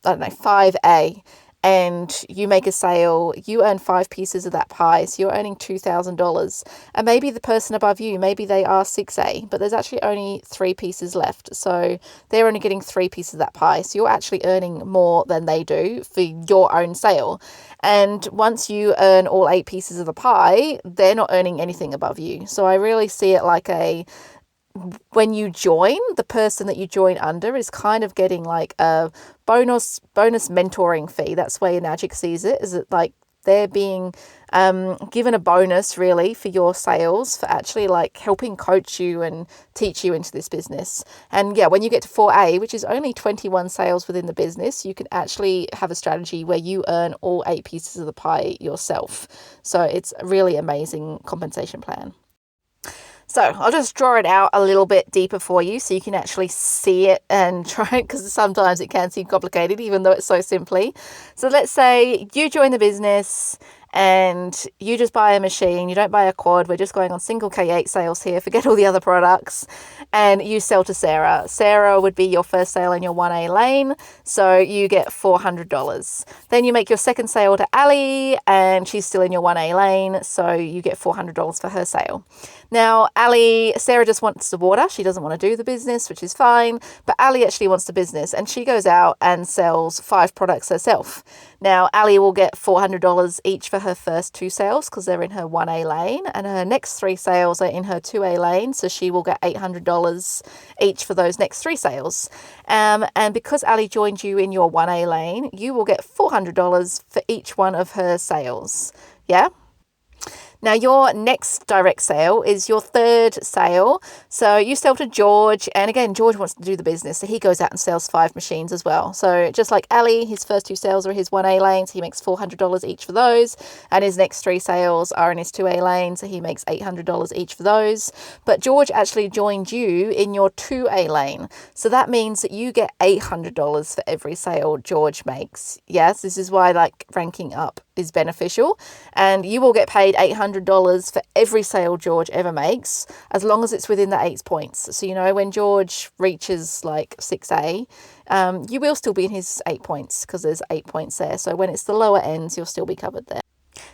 5A, and you make a sale, you earn 5 pieces of that pie, so you're earning $2,000. And maybe the person above you, maybe they are 6A, but there's actually only 3 pieces left. So they're only getting 3 pieces of that pie. So you're actually earning more than they do for your own sale. And once you earn all 8 pieces of the pie, they're not earning anything above you. So I really see it like when you join, the person that you join under is kind of getting like a bonus mentoring fee. That's where Enagic sees it, is it like they're being given a bonus really for your sales, for actually like helping coach you and teach you into this business. And yeah, when you get to 4A, which is only 21 sales within the business, you can actually have a strategy where you earn all 8 pieces of the pie yourself. So it's a really amazing compensation plan. So I'll just draw it out a little bit deeper for you so you can actually see it and try it, because sometimes it can seem complicated even though it's so simply. So let's say you join the business and you just buy a machine, you don't buy a quad, we're just going on single K8 sales here, forget all the other products, and you sell to Sarah. Sarah would be your first sale in your 1A lane, so you get $400. Then you make your second sale to Ali, and she's still in your 1A lane, so you get $400 for her sale. Now, Sarah just wants the water. She doesn't want to do the business, which is fine, but Ali actually wants the business, and she goes out and sells 5 products herself. Now, Ali will get $400 each for her first 2 sales because they're in her 1A lane, and her next 3 sales are in her 2A lane, so she will get $800 each for those next 3 sales. And because Ali joined you in your 1A lane, you will get $400 for each one of her sales. Yeah? Now, your next direct sale is your third sale. So you sell to George, and again, George wants to do the business, so he goes out and sells 5 machines as well. So just like Ali, his first 2 sales are his 1A lane, so he makes $400 each for those, and his next 3 sales are in his 2A lane, so he makes $800 each for those. But George actually joined you in your 2A lane, so that means that you get $800 for every sale George makes. Yes, this is why like ranking up is beneficial, and you will get paid $800 for every sale George ever makes, as long as it's within the 8 points. So, when George reaches like 6A, you will still be in his 8 points because there's 8 points there. So when it's the lower ends, you'll still be covered there.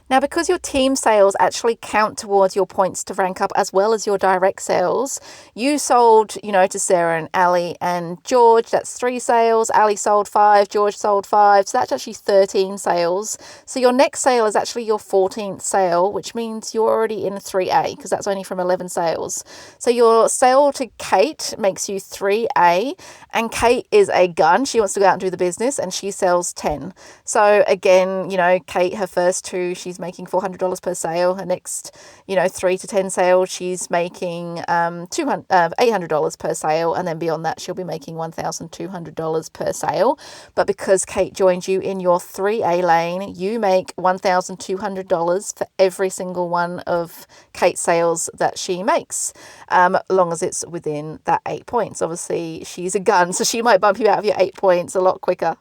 Now, because your team sales actually count towards your points to rank up as well as your direct sales, you sold, to Sarah and Ali and George, that's 3 sales. Ali sold 5, George sold 5, so that's actually 13 sales. So your next sale is actually your 14th sale, which means you're already in 3A because that's only from 11 sales. So your sale to Kate makes you 3A, and Kate is a gun. She wants to go out and do the business, and she sells 10. So again, Kate, her first 2, she's making $400 per sale. Her next, 3 to 10 sales, she's making $800 per sale, and then beyond that, she'll be making $1,200 per sale. But because Kate joined you in your 3A lane, you make $1,200 for every single one of Kate's sales that she makes, as long as it's within that 8 points. Obviously, she's a gun, so she might bump you out of your 8 points a lot quicker.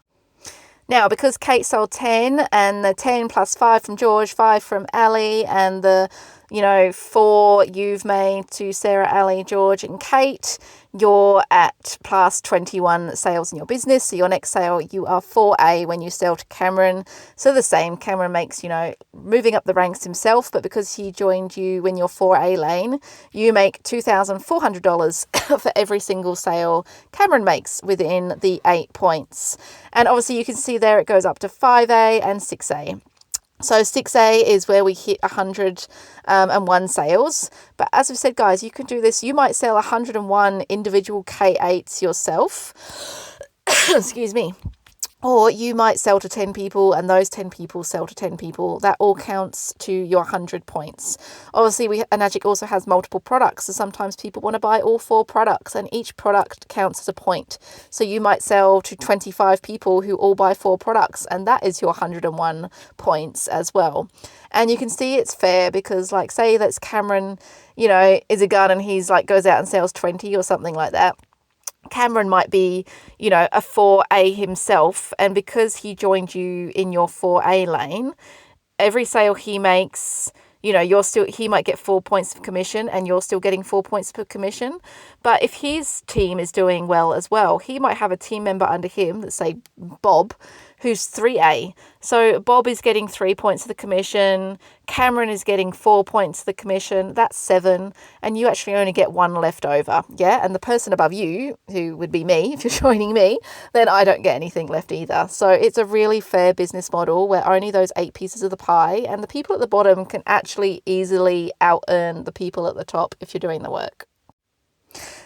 Now, because Kate sold 10 and the 10 plus 5 from George, 5 from Ali, and the 4 you've made to Sarah, Ali, George, and Kate, you're at plus 21 sales in your business. So your next sale, you are 4A when you sell to Cameron. So the same, Cameron makes, moving up the ranks himself, but because he joined you when you're 4A lane, you make $2,400 for every single sale Cameron makes within the 8 points. And obviously you can see there it goes up to 5A and 6A. So 6A is where we hit 101 sales. But as I've said, guys, you can do this. You might sell 101 individual K8s yourself. Excuse me. Or you might sell to 10 people and those 10 people sell to 10 people. That all counts to your 100 points. Obviously, Enagic also has multiple products. So sometimes people want to buy all 4 products and each product counts as a point. So you might sell to 25 people who all buy 4 products and that is your 101 points as well. And you can see it's fair because say that's Cameron, is a gun and he's goes out and sells 20 or something like that. Cameron might be, a 4A himself. And because he joined you in your 4A lane, every sale he makes, he might get 4 points of commission and you're still getting 4 points per commission. But if his team is doing well as well, he might have a team member under him, let's say Bob, who's 3A. So Bob is getting 3 points of the commission. Cameron is getting 4 points of the commission. That's 7. And you actually only get 1 left over. Yeah. And the person above you, who would be me, if you're joining me, then I don't get anything left either. So it's a really fair business model where only those 8 pieces of the pie and the people at the bottom can actually easily out earn the people at the top if you're doing the work.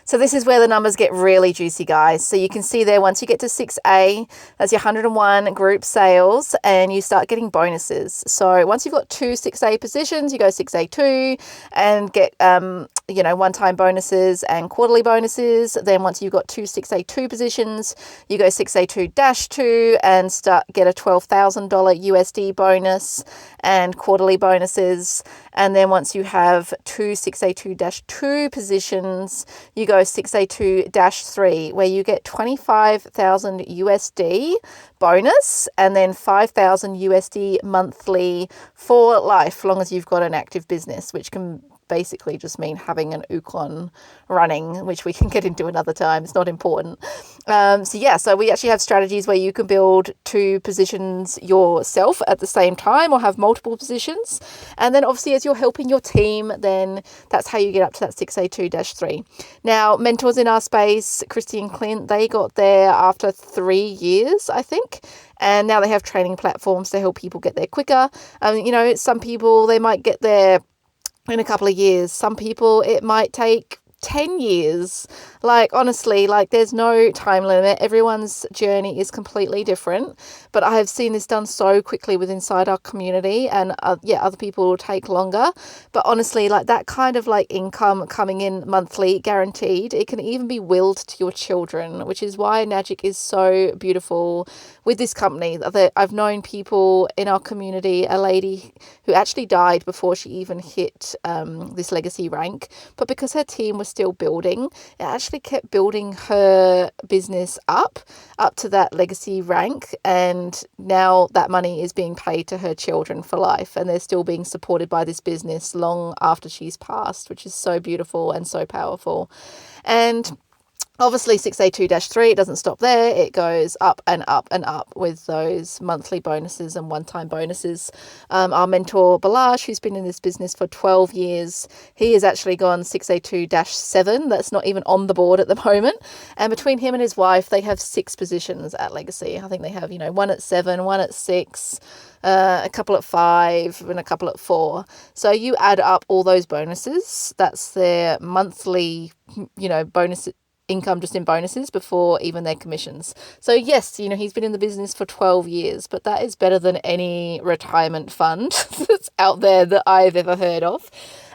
So this is where the numbers get really juicy, guys. So you can see there, once you get to 6A, that's your 101 group sales, and you start getting bonuses. So once you've got 2 6A positions, you go 6A2 and get, one-time bonuses and quarterly bonuses. Then once you've got 2 6A2 positions, you go 6A2-2 and get a $12,000 USD bonus and quarterly bonuses. And then once you have 2 6A2-2 positions, you go 6A2-3, where you get 25,000 USD bonus and then 5,000 USD monthly for life, long as you've got an active business, which can basically just mean having an Uklon running, which we can get into another time. It's not important. So we actually have strategies where you can build 2 positions yourself at the same time or have multiple positions. And then obviously as you're helping your team, then that's how you get up to that 6A2-3. Now, mentors in our space, Christy and Clint, they got there after 3 years, I think. And now they have training platforms to help people get there quicker. Some people, they might get there in a couple of years. Some people, it might take 10 years. Honestly, there's no time limit. Everyone's journey is completely different, but I have seen this done so quickly with inside our community, and other people will take longer. But honestly, that kind of income coming in monthly guaranteed, it can even be willed to your children, which is why Enagic is so beautiful with this company. I've known people in our community, a lady who actually died before she even hit this legacy rank, but because her team was still building, it actually kept building her business up to that legacy rank, and now that money is being paid to her children for life, and they're still being supported by this business long after she's passed, which is so beautiful and so powerful. And obviously 6A2-3, it doesn't stop there. It goes up and up and up with those monthly bonuses and one-time bonuses. Our mentor, Balazs, who's been in this business for 12 years, he has actually gone 6A2-7. That's not even on the board at the moment. And between him and his wife, they have 6 positions at Legacy. I think they have, 1 at 7, 1 at 6, a couple at 5, and a couple at 4. So you add up all those bonuses. That's their monthly, bonus income just in bonuses before even their commissions. So yes, he's been in the business for 12 years, but that is better than any retirement fund that's out there that I've ever heard of.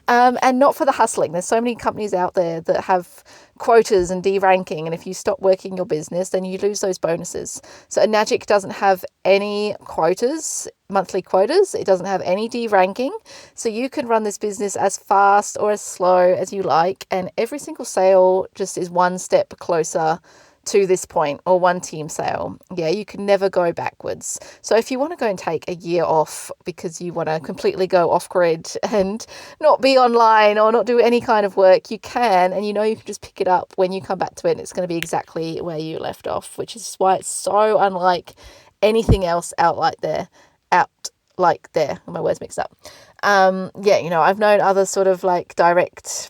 And not for the hustling. There's so many companies out there that have quotas and deranking, and if you stop working your business, then you lose those bonuses. So Enagic doesn't have any quotas, monthly quotas. It doesn't have any deranking. So you can run this business as fast or as slow as you like, and every single sale just is one step closer to this point, or one team sale. Yeah, you can never go backwards. So if you want to go and take a year off because you want to completely go off grid and not be online or not do any kind of work, you can, and you know you can just pick it up when you come back to it, and it's going to be exactly where you left off, which is why it's so unlike anything else out there. My words mixed up. I've known other sort of like direct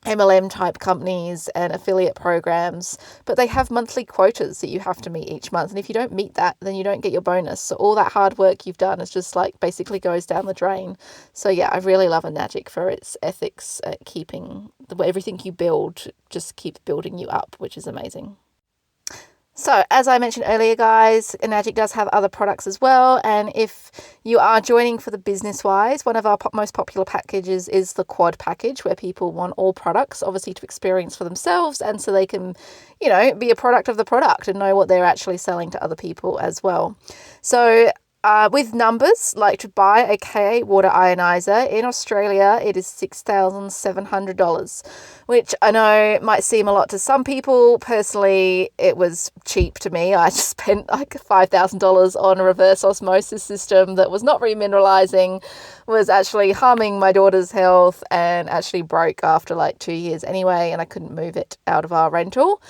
MLM type companies and affiliate programs, but they have monthly quotas that you have to meet each month. And if you don't meet that, then you don't get your bonus. So all that hard work you've done is just like basically goes down the drain. So yeah, I really love Enagic for its ethics at keeping everything you build just keeps building you up, which is amazing. So as I mentioned earlier, guys, Enagic does have other products as well. And if you are joining for the business wise, one of our most popular packages is the quad package, where people want all products obviously to experience for themselves, and so they can, be a product of the product and know what they're actually selling to other people as well. So with numbers, like to buy a K8 water ionizer in Australia, it is $6,700, which I know might seem a lot to some people. Personally, it was cheap to me. I just spent like $5,000 on a reverse osmosis system that was not remineralizing, was actually harming my daughter's health, and actually broke after like 2 years anyway, and I couldn't move it out of our rental.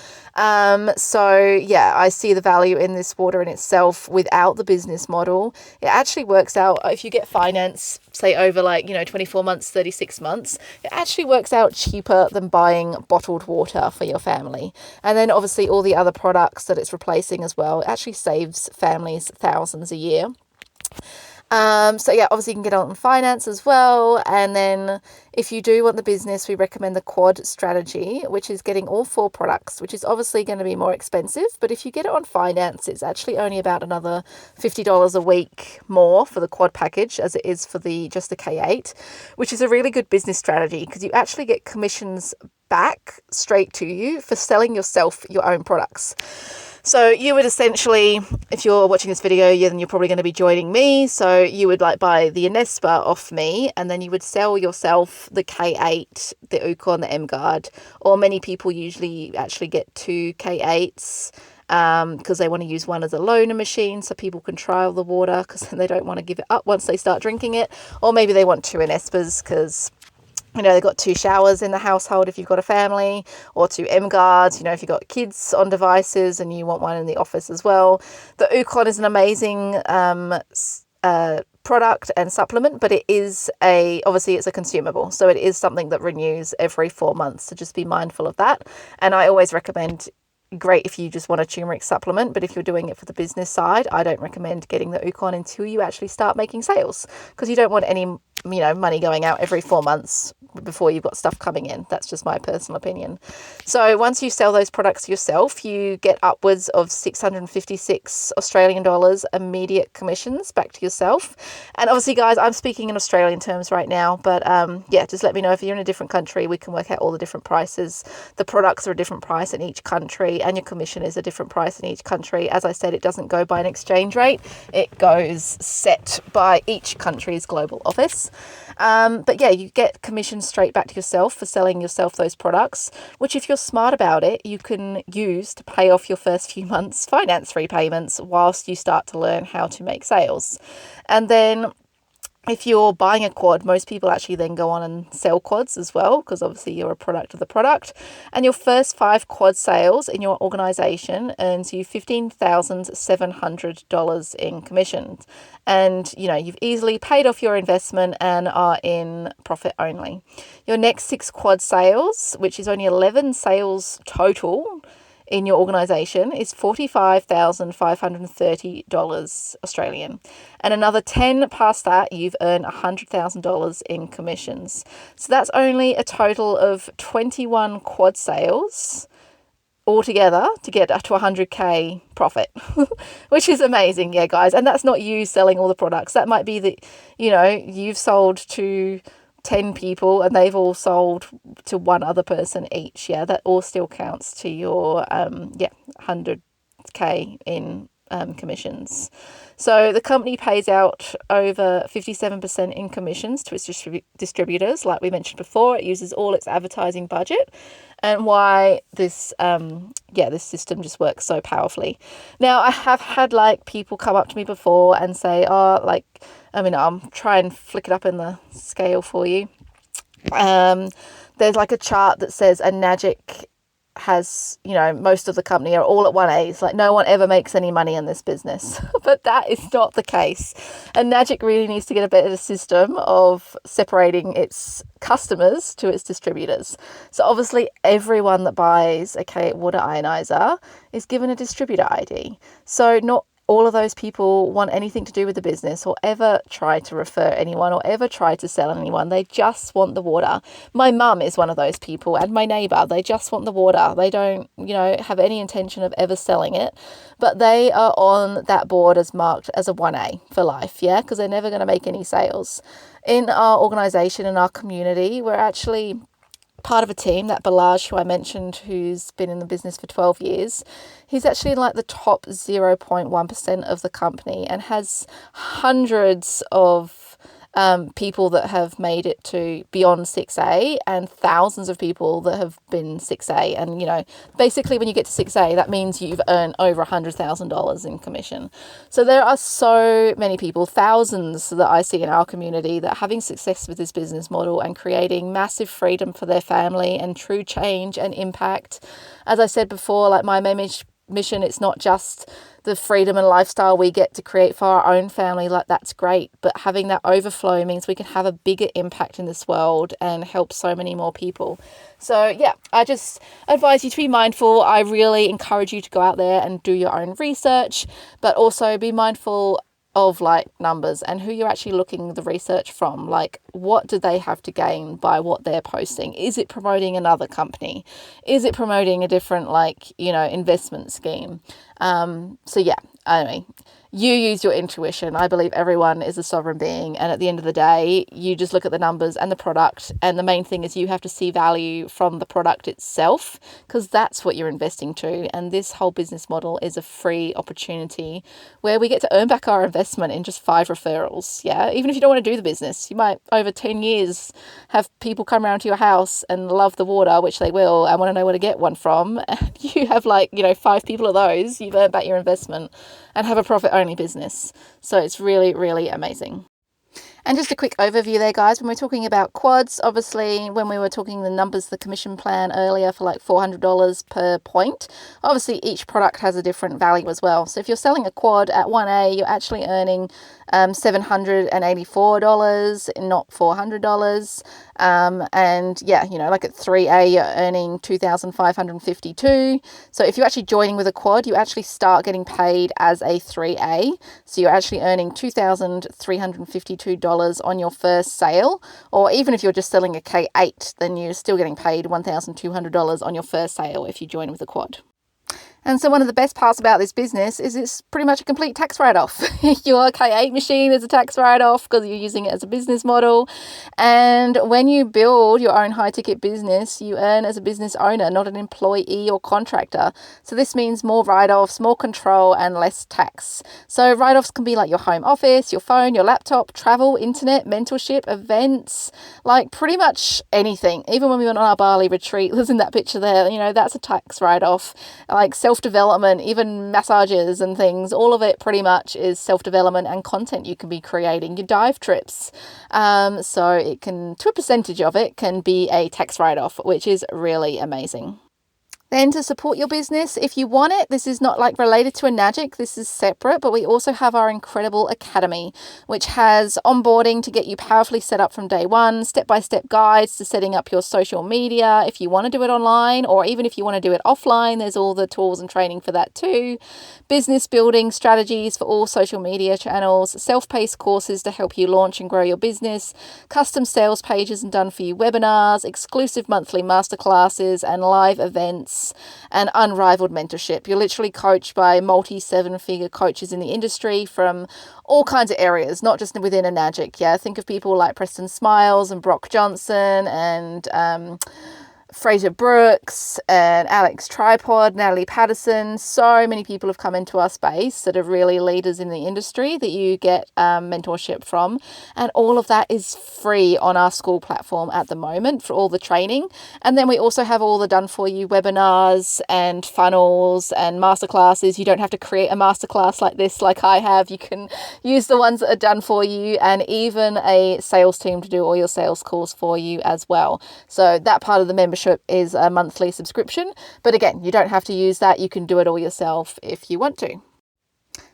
So yeah, I see the value in this water in itself without the business model. It actually works out, if you get finance, say over 24 months, 36 months, it actually works out cheaper than buying bottled water for your family. And then obviously all the other products that it's replacing as well, it actually saves families thousands a year. Obviously you can get on finance as well. And then if you do want the business, we recommend the quad strategy, which is getting all 4 products, which is obviously going to be more expensive. But if you get it on finance, it's actually only about another $50 a week more for the quad package as it is for just the K8, which is a really good business strategy because you actually get commissions back straight to you for selling yourself your own products. So you would essentially, if you're watching this video, then you're probably going to be joining me. So you would buy the Anespa off me, and then you would sell yourself the K8, the Ukon, the M-Guard, or many people usually actually get 2 K8s because they want to use one as a loaner machine so people can trial the water because they don't want to give it up once they start drinking it. Or maybe they want 2 Anespas because they've got 2 showers in the household if you've got a family, or 2 M-Guards, if you've got kids on devices and you want one in the office as well. The Ukon is an amazing product and supplement, but it is obviously it's a consumable. So it is something that renews every 4 months. So just be mindful of that. And I always recommend, great if you just want a turmeric supplement, but if you're doing it for the business side, I don't recommend getting the Ukon until you actually start making sales, because you don't want any money going out every 4 months before you've got stuff coming in. That's just my personal opinion. So once you sell those products yourself, you get upwards of 656 Australian dollars immediate commissions back to yourself. And obviously, guys, I'm speaking in Australian terms right now, but just let me know if you're in a different country. We can work out all the different prices. The products are a different price in each country, and your commission is a different price in each country. As I said, it doesn't go by an exchange rate. It goes set by each country's global office. You get commission straight back to yourself for selling yourself those products, which if you're smart about it, you can use to pay off your first few months' finance repayments whilst you start to learn how to make sales. And then if you're buying a quad, most people actually then go on and sell quads as well, because obviously you're a product of the product. And your first 5 quad sales in your organization earns you $15,700 in commissions. And, you've easily paid off your investment and are in profit only. Your next 6 quad sales, which is only 11 sales total in your organisation, is $45,530 Australian. And another 10 past that, you've earned $100,000 in commissions. So that's only a total of 21 quad sales altogether to get to 100k profit, which is amazing. Yeah, guys. And that's not you selling all the products. That might be that, you've sold to 10 people and they've all sold to one other person each. Yeah, that all still counts to your 100k in commissions. So the company pays out over 57% in commissions to its distributors. Like we mentioned before, it uses all its advertising budget, and why this this system just works so powerfully. Now, I have had like people come up to me before and say, I'll try and flick it up in the scale for you. There's like a chart that says Enagic has, most of the company are all at 1A. It's like no one ever makes any money in this business. But that is not the case. Enagic really needs to get a better system of separating its customers to its distributors. So obviously everyone that buys a K8 water ionizer is given a distributor ID. So not all of those people want anything to do with the business or ever try to refer anyone or ever try to sell anyone. They just want the water. My mum is one of those people, and my neighbour. They just want the water. They don't, have any intention of ever selling it, but they are on that board as marked as a 1A for life, because they're never going to make any sales. In our organisation, in our community, we're actually part of a team, that Balaj, who I mentioned, who's been in the business for 12 years, he's actually in like the top 0.1% of the company and has hundreds of people that have made it to beyond 6A and thousands of people that have been 6A. And, basically when you get to 6A, that means you've earned over $100,000 in commission. So there are so many people, thousands that I see in our community that are having success with this business model and creating massive freedom for their family and true change and impact. As I said before, like my mission, it's not just the freedom and lifestyle we get to create for our own family, like that's great, but having that overflow means we can have a bigger impact in this world and help so many more people. So I just advise you to be mindful. I really encourage you to go out there and do your own research, but also be mindful of like numbers and who you're actually looking the research from. Like, what do they have to gain by what they're posting? Is it promoting another company? Is it promoting a different investment scheme? Anyway, you use your intuition. I believe everyone is a sovereign being, and at the end of the day, you just look at the numbers and the product, and the main thing is you have to see value from the product itself, because that's what you're investing to. And this whole business model is a free opportunity where we get to earn back our investment in just 5 referrals. Even if you don't want to do the business, you might over 10 years have people come around to your house and love the water, which they will, and want to know where to get one from. And you have 5 people of those, you've earned back your investment and have a profit only business. So it's really, really amazing. And just a quick overview there, guys. When we're talking about quads, obviously, when we were talking the numbers, the commission plan earlier for like $400 per point, obviously each product has a different value as well. So if you're selling a quad at 1A, you're actually earning $784, not $400. Like at 3A, you're earning $2,552. So if you're actually joining with a quad, you actually start getting paid as a 3A. So you're actually earning $2,352 on your first sale. Or even if you're just selling a K8, then you're still getting paid $1,200 on your first sale if you join with a quad. And so one of the best parts about this business is it's pretty much a complete tax write-off. Your K8 machine is a tax write-off because you're using it as a business model. And when you build your own high-ticket business, you earn as a business owner, not an employee or contractor. So this means more write-offs, more control, and less tax. So write-offs can be like your home office, your phone, your laptop, travel, internet, mentorship, events, like pretty much anything. Even when we went on our Bali retreat, there's in that picture there, that's a tax write-off. Like self-development, even massages and things, all of it pretty much is self-development and content you can be creating. Your dive trips, so it can, to a percentage of it, can be a tax write-off, which is really amazing. Then to support your business, if you want it, this is not like related to Enagic, this is separate, but we also have our incredible academy, which has onboarding to get you powerfully set up from day one, step-by-step guides to setting up your social media if you want to do it online, or even if you want to do it offline, there's all the tools and training for that too. Business building strategies for all social media channels, self-paced courses to help you launch and grow your business, custom sales pages and done for you webinars, exclusive monthly masterclasses and live events, and unrivaled mentorship. You're literally coached by multi-7-figure coaches in the industry from all kinds of areas, not just within Enagic. Think of people like Preston Smiles and Brock Johnson and Fraser Brooks and Alex Tripod, Natalie Patterson. So many people have come into our space that are really leaders in the industry that you get mentorship from. And all of that is free on our school platform at the moment for all the training. And then we also have all the done for you webinars and funnels and masterclasses. You don't have to create a masterclass like this, like I have. You can use the ones that are done for you, and even a sales team to do all your sales calls for you as well. So that part of the membership is a monthly subscription. But again, you don't have to use that. You can do it all yourself if you want to.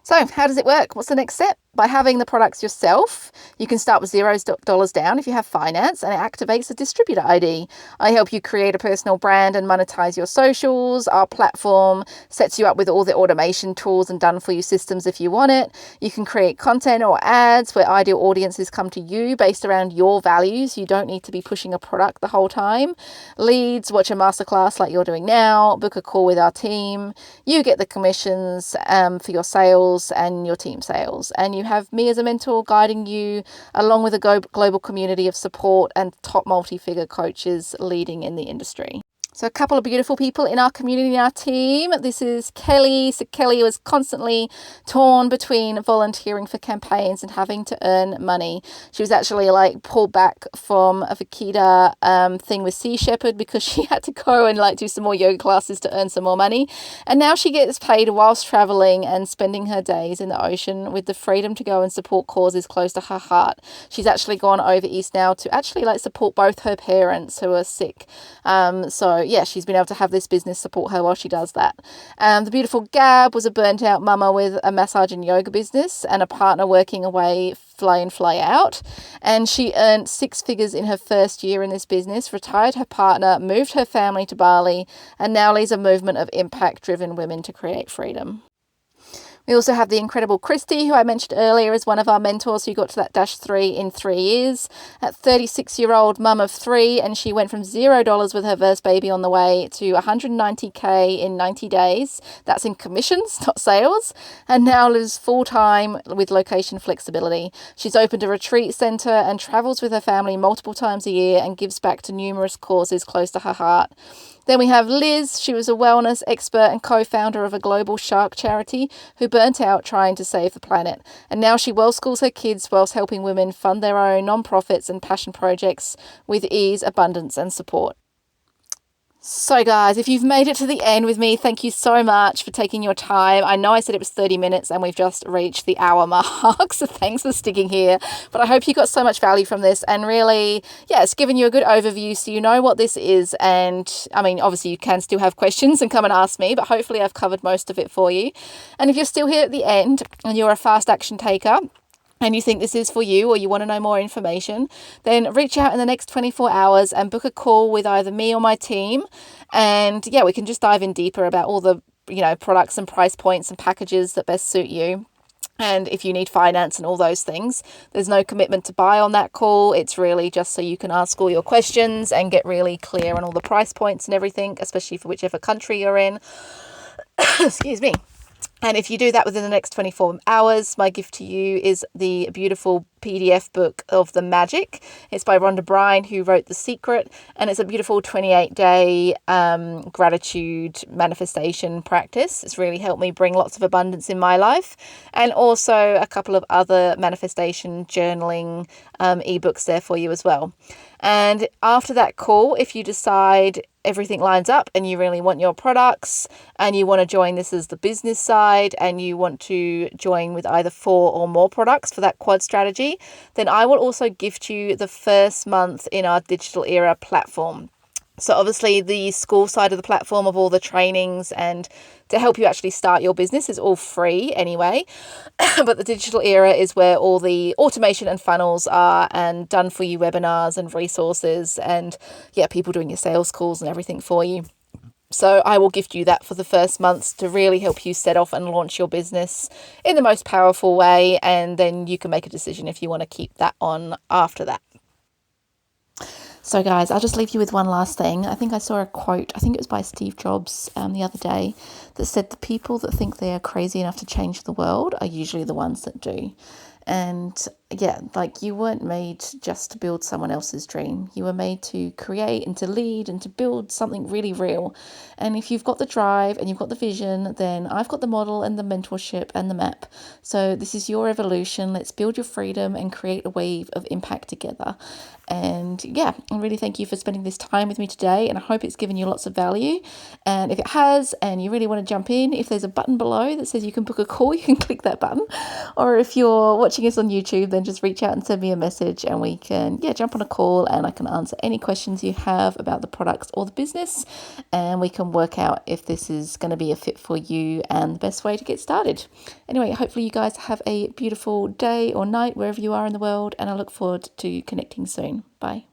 So how does it work? What's the next step? By having the products yourself, you can start with $0 down if you have finance, and it activates a distributor ID. I help you create a personal brand and monetize your socials. Our platform sets you up with all the automation tools and done for you systems if you want it. You can create content or ads where ideal audiences come to you based around your values. You don't need to be pushing a product the whole time. Leads, watch a masterclass like you're doing now, book a call with our team. You get the commissions for your sales and your team sales, and you have me as a mentor guiding you along with a global community of support and top multi-figure coaches leading in the industry. So a couple of beautiful people in our community, in our team. This is Kelly. So Kelly was constantly torn between volunteering for campaigns and having to earn money. She was actually like pulled back from a Vakita thing with Sea Shepherd because she had to go and like do some more yoga classes to earn some more money. And now she gets paid whilst traveling and spending her days in the ocean with the freedom to go and support causes close to her heart. She's actually gone over east now to actually like support both her parents who are sick. So yeah, she's been able to have this business support her while she does that. The beautiful Gab was a burnt out mama with a massage and yoga business and a partner working away fly in, fly out. And she earned 6 figures in her first year in this business, retired her partner, moved her family to Bali, and now leads a movement of impact-driven women to create freedom. We also have the incredible Christy, who I mentioned earlier as one of our mentors who got to that -3 in 3 years. At 36-year-old mum of 3, and she went from $0 with her first baby on the way to 190K in 90 days. That's in commissions, not sales. And now lives full-time with location flexibility. She's opened a retreat centre and travels with her family multiple times a year and gives back to numerous causes close to her heart. Then we have Liz. She was a wellness expert and co-founder of a global shark charity who burnt out trying to save the planet. And now she well schools her kids whilst helping women fund their own non-profits and passion projects with ease, abundance and support. So guys, if you've made it to the end with me, thank you so much for taking your time. I know I said it was 30 minutes and we've just reached the hour mark, so thanks for sticking here. But I hope you got so much value from this, and really, yeah, it's given you a good overview so you know what this is. And I mean, obviously you can still have questions and come and ask me, but hopefully I've covered most of it for you. And if you're still here at the end and you're a fast action taker, and you think this is for you, or you want to know more information, then reach out in the next 24 hours and book a call with either me or my team. And yeah, we can just dive in deeper about all the, products and price points and packages that best suit you. And if you need finance and all those things, there's no commitment to buy on that call. It's really just so you can ask all your questions and get really clear on all the price points and everything, especially for whichever country you're in. Excuse me. And if you do that within the next 24 hours, my gift to you is the beautiful PDF book of The Magic. It's by Rhonda Bryan, who wrote The Secret, and it's a beautiful 28-day gratitude manifestation practice. It's really helped me bring lots of abundance in my life, and also a couple of other manifestation journaling ebooks there for you as well. And after that call, if you decide everything lines up and you really want your products and you want to join this as the business side and you want to join with either 4 or more products for that quad strategy, then I will also gift you the first month in our Digital Era platform. So obviously the school side of the platform of all the trainings and to help you actually start your business is all free anyway. But the Digital Era is where all the automation and funnels are, and done for you webinars and resources and people doing your sales calls and everything for you. So I will gift you that for the first month to really help you set off and launch your business in the most powerful way. And then you can make a decision if you want to keep that on after that. So guys, I'll just leave you with one last thing. I think I saw a quote, I think it was by Steve Jobs the other day, that said the people that think they are crazy enough to change the world are usually the ones that do. And yeah, like, you weren't made just to build someone else's dream. You were made to create and to lead and to build something really real. And if you've got the drive and you've got the vision, then I've got the model and the mentorship and the map. So this is your evolution. Let's build your freedom and create a wave of impact together. And yeah, I really thank you for spending this time with me today, and I hope it's given you lots of value. And if it has, and you really want to jump in, if there's a button below that says you can book a call, you can click that button. Or if you're watching us on YouTube, then just reach out and send me a message, and we can jump on a call, and I can answer any questions you have about the products or the business, and we can work out if this is going to be a fit for you and the best way to get started. Anyway, hopefully you guys have a beautiful day or night wherever you are in the world, and I look forward to connecting soon. Bye.